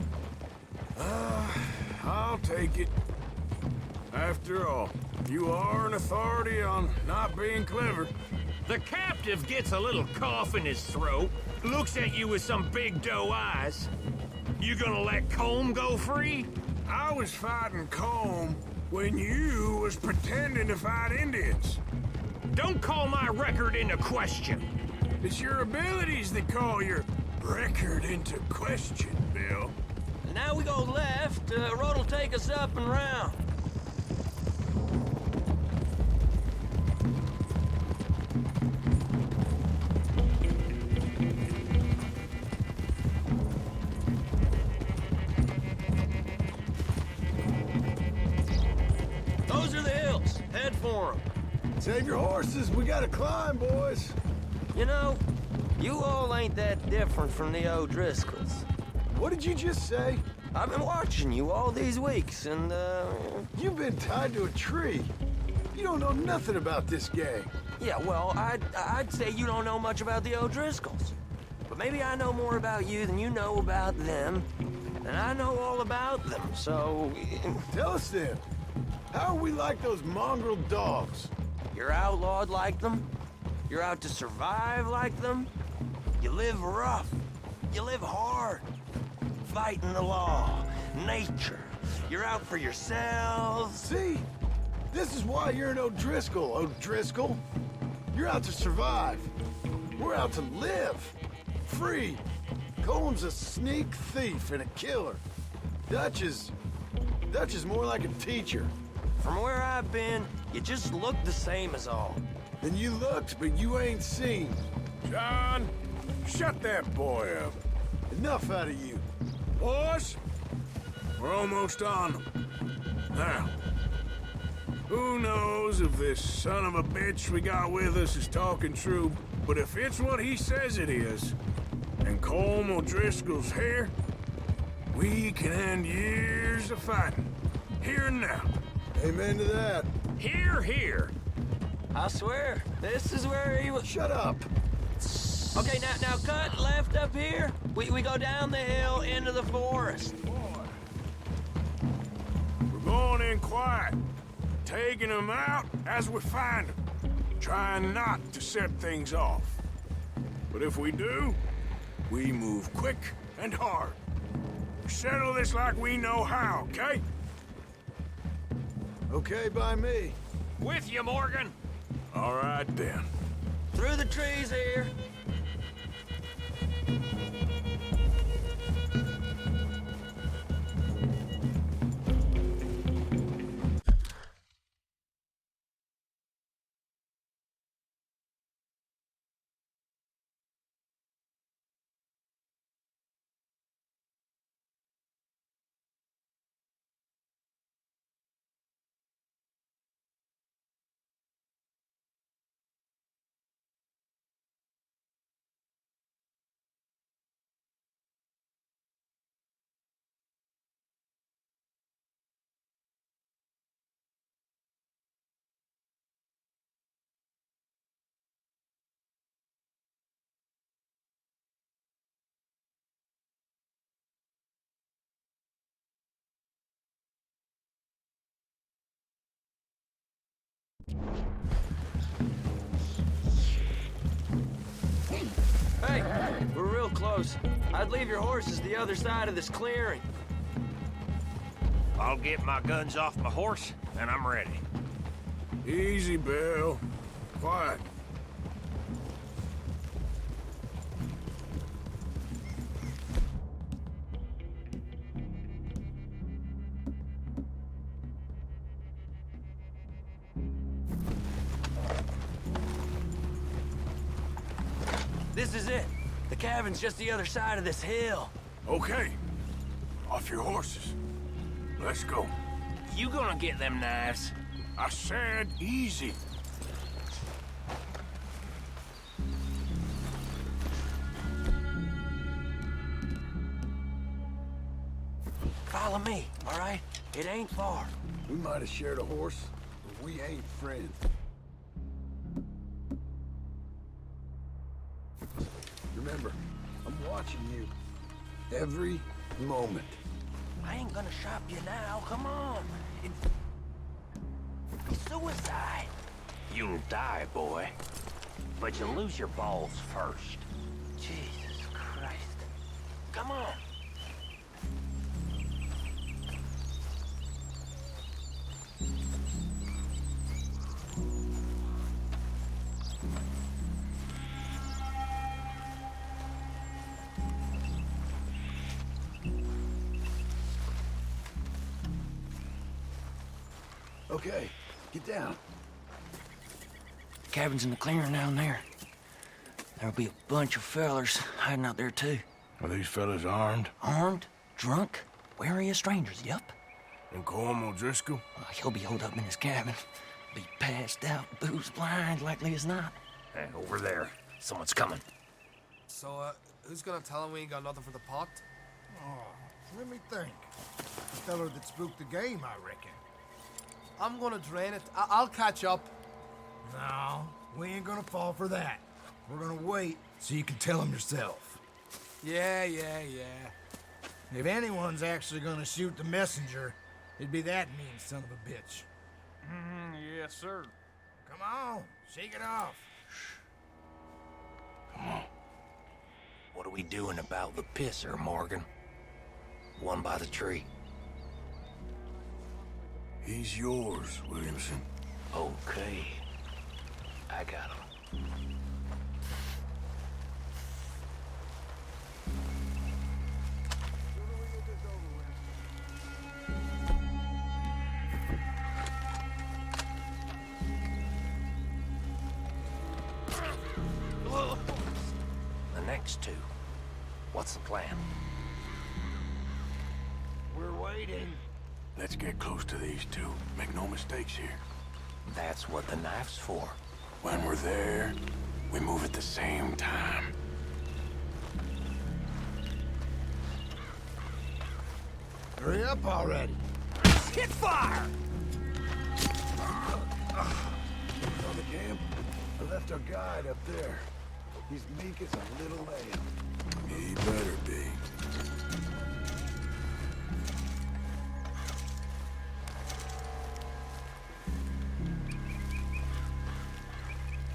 S2: I'll take it. After all, you are an authority on not being clever.
S18: The captive gets a little cough in his throat, looks at you with some big doe eyes. You gonna let Colm go free?
S2: I was fighting Colm when you was pretending to fight Indians.
S18: Don't call my record into question.
S2: It's your abilities that call your record into question, Bill.
S23: Now we go left. Road'll take us up and round. Those are the hills. Head for them.
S11: Save your horses. We gotta climb, boys.
S23: You know, you all ain't that different from the O'Driscolls.
S11: What did you just say?
S23: I've been watching you all these weeks, and,
S11: You've been tied to a tree. You don't know nothing about this gang.
S23: Yeah, well, I'd say you don't know much about the O'Driscolls. But maybe I know more about you than you know about them. And I know all about them, so...
S11: Tell us then. How are we like those mongrel dogs?
S23: You're outlawed like them. You're out to survive like them. You live rough. You live hard. Fighting the law, nature. You're out for yourselves.
S11: See? This is why you're an O'Driscoll, O'Driscoll. You're out to survive. We're out to live. Free. Colm's a sneak thief and a killer. Dutch is more like a teacher.
S23: From where I've been, you just look the same as all.
S11: And you looked, but you ain't seen.
S2: John, shut that boy up.
S11: Enough out of you.
S2: Boys, we're almost on them. Now, who knows if this son of a bitch we got with us is talking true, but if it's what he says it is, and Colm O'Driscoll's here, we can end years of fighting. Here and now.
S11: Amen to that.
S18: Here, here.
S23: I swear, this is where he was...
S11: Shut up.
S23: Okay, now cut left up here. We go down the hill into the forest.
S2: We're going in quiet, taking them out as we find them, trying not to set things off. But if we do, we move quick and hard. We settle this like we know how, okay?
S11: Okay by me.
S18: With you, Morgan.
S2: All right, then.
S23: Through the trees here. Hey, we're real close. I'd leave your horses the other side of this clearing.
S18: I'll get my guns off my horse, and I'm ready.
S2: Easy, Bill. Quiet.
S23: This is it. The cabin's just the other side of this hill.
S2: Okay. Off your horses. Let's go.
S18: You gonna get them knives?
S2: I said easy.
S23: Follow me, all right? It ain't far.
S11: We might have shared a horse, but we ain't friends. Remember, I'm watching you. Every moment.
S23: I ain't gonna shop you now, come on. It's suicide.
S18: You'll die, boy. But you'll lose your balls first.
S23: Jesus Christ. Come on.
S11: Okay, get down.
S23: The cabin's in the clearing down there. There'll be a bunch of fellers hiding out there, too.
S2: Are these fellas armed?
S23: Armed, drunk, wary of strangers, yup.
S2: And Colm O'Driscoll?
S23: He'll be holed up in his cabin. Be passed out, booze blind, likely as not.
S18: Hey, over there. Someone's coming.
S17: So, who's gonna tell him we ain't got nothing for the pot?
S19: Oh, let me think. The feller that spooked the game, I reckon.
S17: I'm gonna drain it. I'll catch up.
S19: No, we ain't gonna fall for that. We're gonna wait so you can tell him yourself. Yeah. If anyone's actually gonna shoot the messenger, it'd be that mean son of a bitch.
S18: Yes, sir.
S19: Come on, shake it off.
S23: What are we doing about the pisser, Morgan? One by the tree.
S2: He's yours, Williamson.
S23: Okay. I got him. The next two. What's the plan?
S19: We're waiting.
S2: Let's get close to these two. Make no mistakes here.
S23: That's what the knife's for.
S2: When we're there, we move at the same time.
S19: Hurry up already.
S18: Hit fire!
S11: On the camp, I left our guide up there. He's meek as a little lamb.
S2: He better be.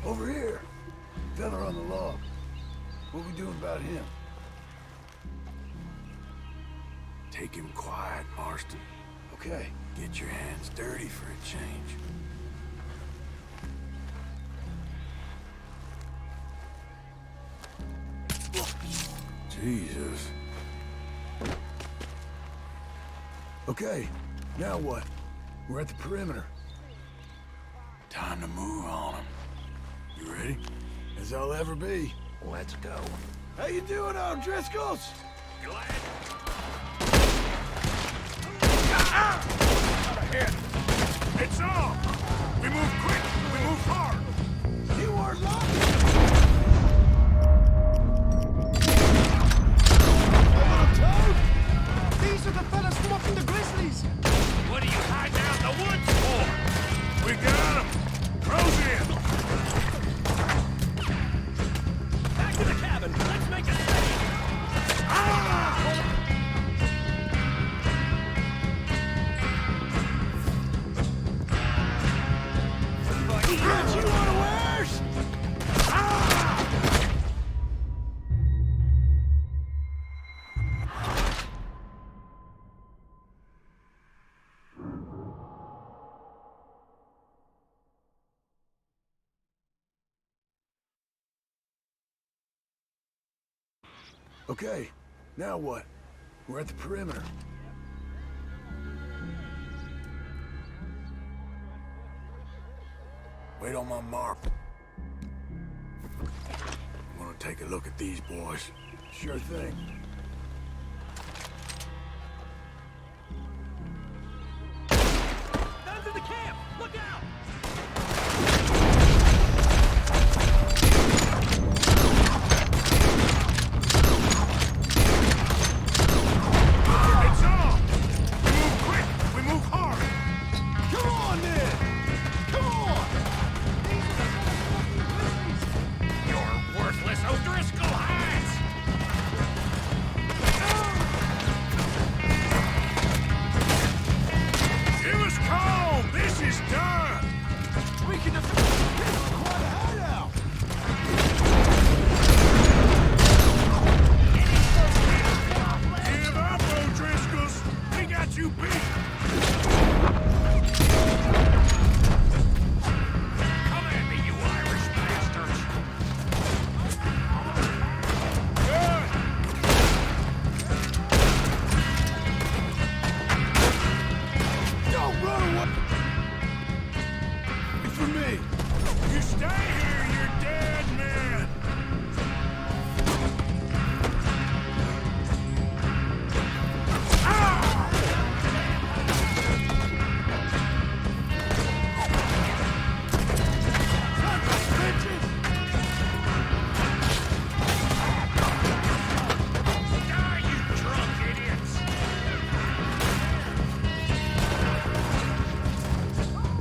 S11: Over here. Fella on the log. What we doing about him?
S2: Take him quiet, Marston.
S11: Okay.
S2: Get your hands dirty for a change. Jesus.
S11: Okay, now what? We're at the perimeter.
S2: Time to move on him. You ready?
S11: As I'll ever be.
S23: Let's go.
S11: How you doing, O'Driscolls?
S18: Glad.
S2: Out of here! It's on! We move quick! We move hard!
S11: You are lucky!
S17: These are the fellas from up in the Grizzlies.
S18: What are you hiding out in the woods for?
S2: We got him! Crow's in!
S18: Back to the cabin. Let's make a save.
S11: Get you unawares! Okay, now what? We're at the perimeter.
S2: Wait on my mark. I'm gonna take a look at these boys?
S11: Sure thing.
S18: Guns in the camp! Look out!
S2: It's on! We move quick! We move hard!
S11: Come on, then! Come on!
S18: You're worthless O'Driscoll hides!
S2: Give us calm! This is done!
S11: We can defend quite a hideout!
S2: Give up, O'Driscolls! We got you beat!
S18: Come at me, you Irish bastards!
S11: Don't run away! For me!
S2: You stay here, you're dead men!
S18: Die, you drunk idiots!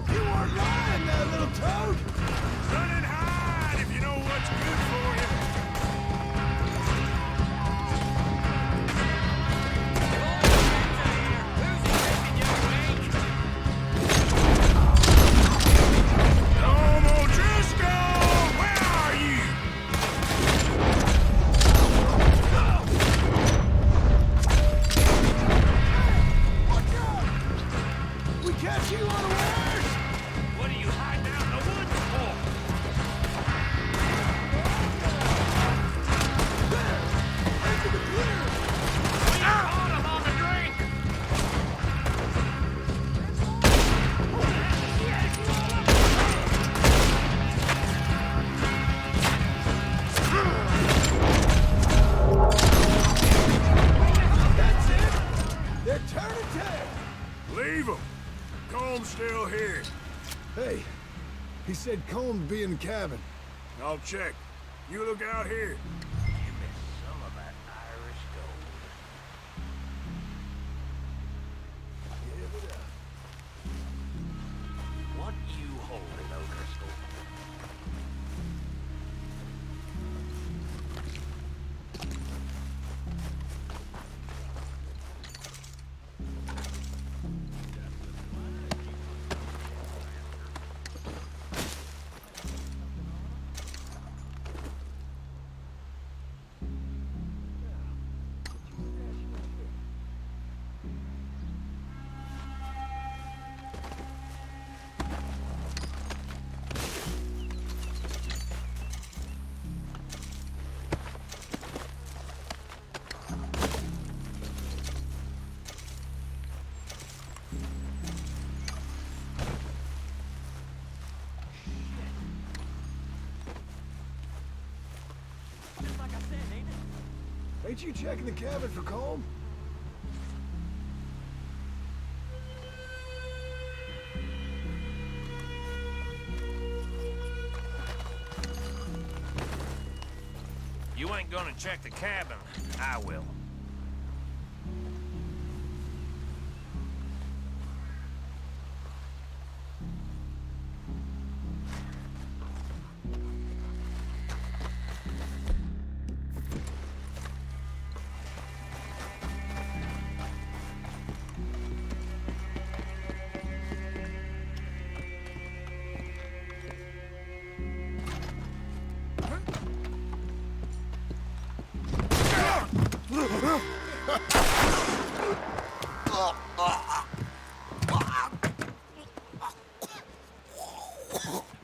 S11: You weren't lying, that little toad!
S2: Run and hide if you know what's good for you! Tom O'Driscoll! Where are you?
S11: Watch out! We catch you unawares!
S18: What are you hiding out in the woods for?
S11: Into the clear!
S18: We caught him on the drink!
S11: That's it! They're turning tail!
S2: Leave them! Comb's still here.
S11: Hey, he said Combs be in the cabin.
S2: I'll check. You look out here.
S18: Give me some of that Irish gold.
S11: Give it up.
S18: What you holding, O'Driscoll?
S11: Ain't you checking the cabin for Combs?
S18: You ain't gonna check the cabin. I will.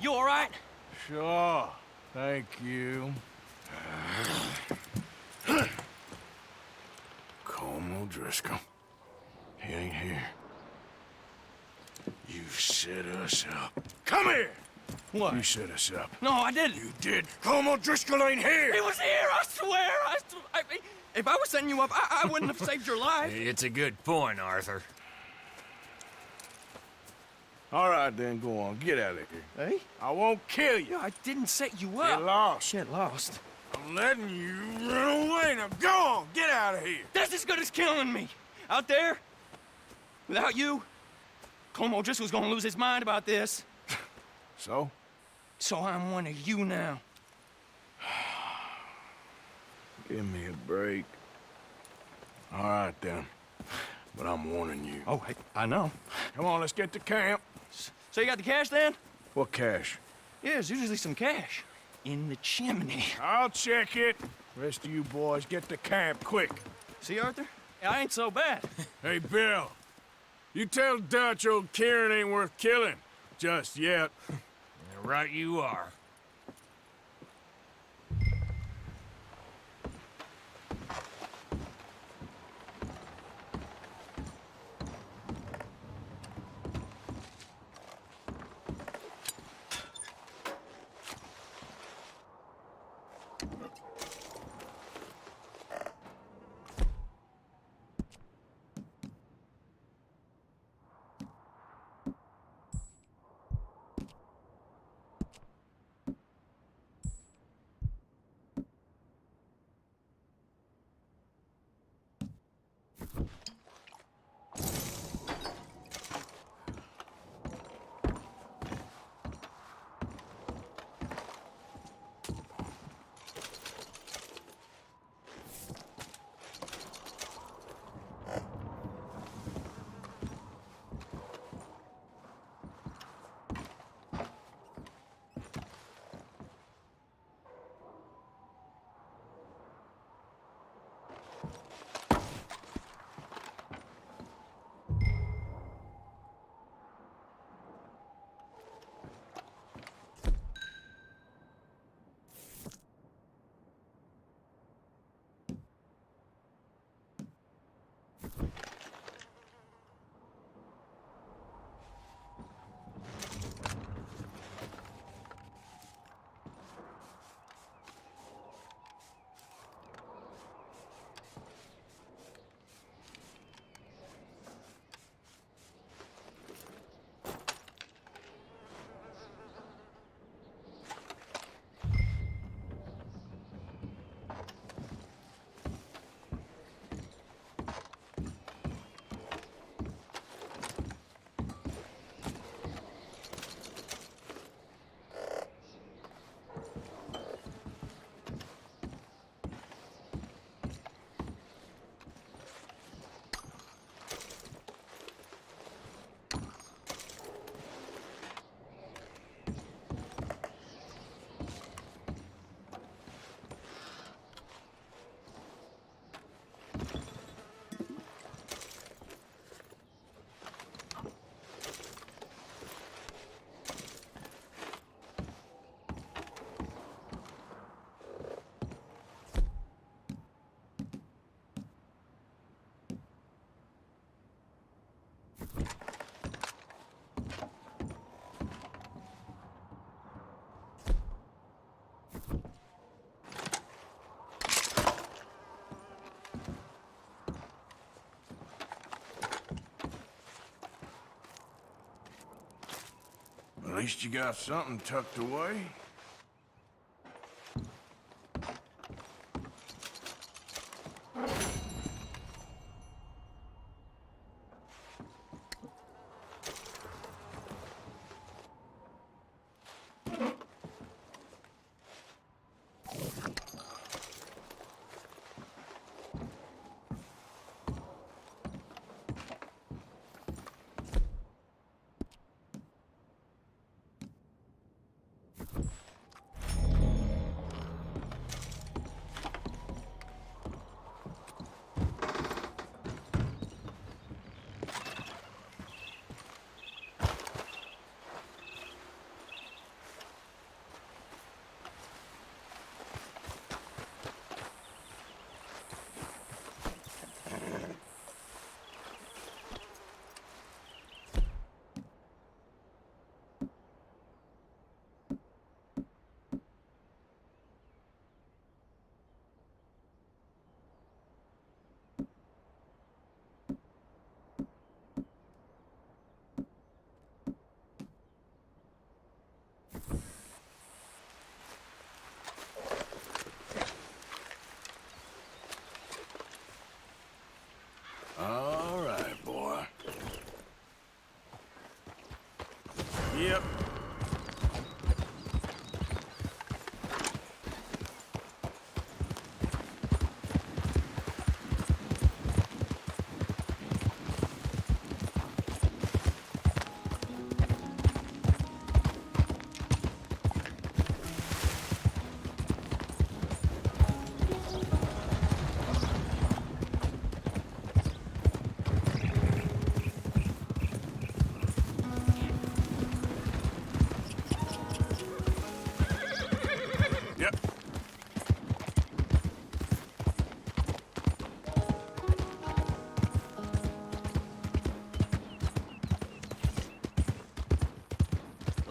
S20: You all right?
S2: Sure. Thank you. Colm O'Driscoll. He ain't here. You set us up. Come here! What? You set us up.
S20: No, I didn't.
S2: You did. Colm O'Driscoll ain't here.
S20: He was here, I swear. If I was setting you up, I wouldn't have saved your life.
S15: It's a good point, Arthur.
S2: All right, then, go on. Get out of here.
S20: Hey?
S2: I won't kill you.
S20: I didn't set you up.
S2: Get lost.
S20: Get lost.
S2: I'm letting you run away. Now go on. Get out of here.
S20: That's as good as killing me. Out there, without you, Colm O'Driscoll's gonna lose his mind about this.
S2: So?
S20: So I'm one of you now.
S2: Give me a break. All right, then. But I'm warning you.
S20: Oh, I know.
S2: Come on, let's get to camp.
S20: So you got the cash, then?
S2: What cash?
S20: Yeah, there's usually some cash. In the chimney.
S2: I'll check it. Rest of you boys, get to camp, quick.
S20: See, Arthur? I ain't so bad.
S2: Hey, Bill. You tell Dutch old Kieran ain't worth killing. Just yet.
S15: Right you are.
S2: At least you got something tucked away.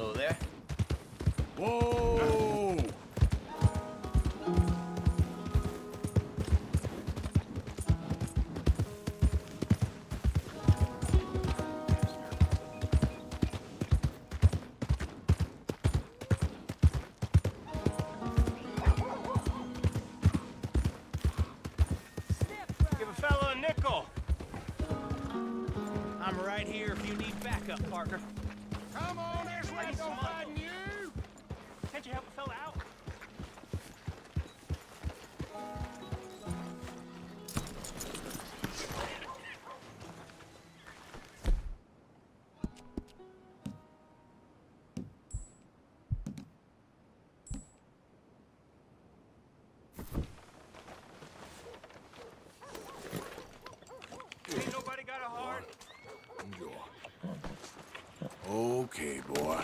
S20: Hello there.
S2: Whoa!
S18: Give a fella a nickel. I'm right here if you need backup, Parker.
S2: Come on, there's Ringo fighting you!
S18: Can't you help a fella out? Ain't nobody got a heart?
S2: Okay, boy.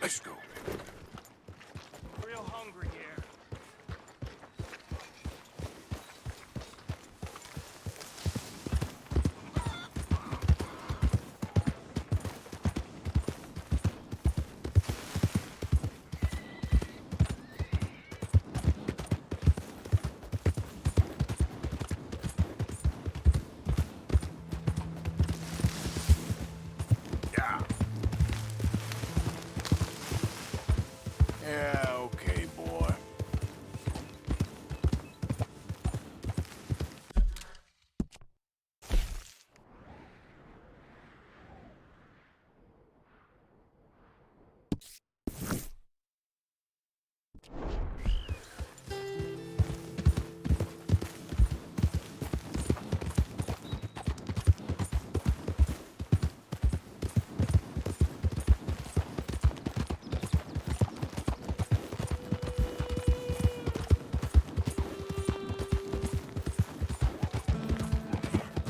S2: Let's go.
S18: Real hungry here.
S2: Yeah. Yeah, okay, boy.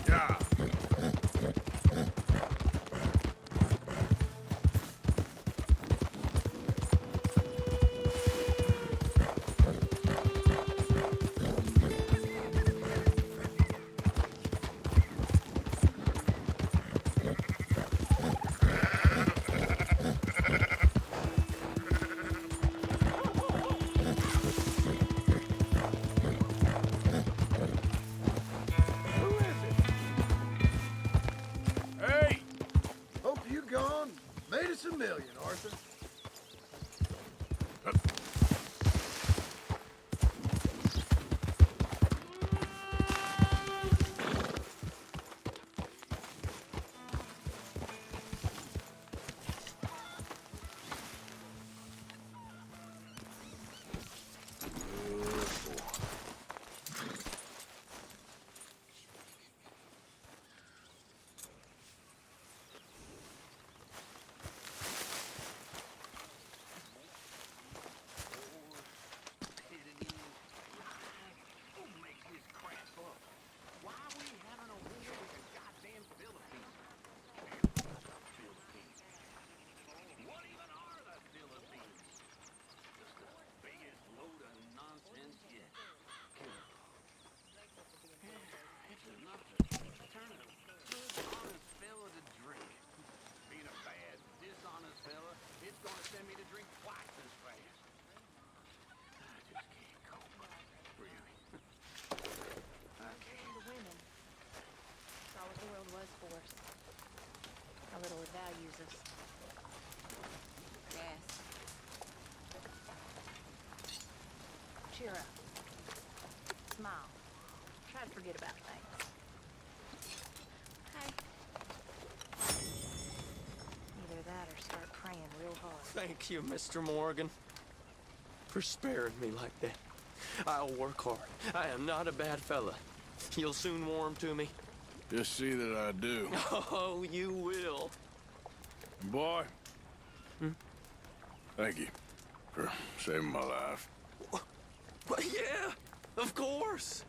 S2: Yeah. Hey!
S11: Hope you gone. Made us $1 million, Arthur.
S14: How little it values us. Yes. Cheer up. Smile. Try to forget about things. Okay? Either that or start praying real hard.
S20: Thank you, Mr. Morgan, for sparing me like that. I'll work hard. I am not a bad fella. You'll soon warm to me.
S2: Just see that I do.
S20: Oh, you will.
S2: Boy. Thank you for saving my life.
S20: Well, yeah, of course.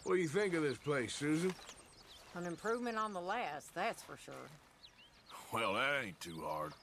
S2: What do you think of this place, Susan?
S14: An improvement on the last, that's for sure.
S2: Well, that ain't too hard.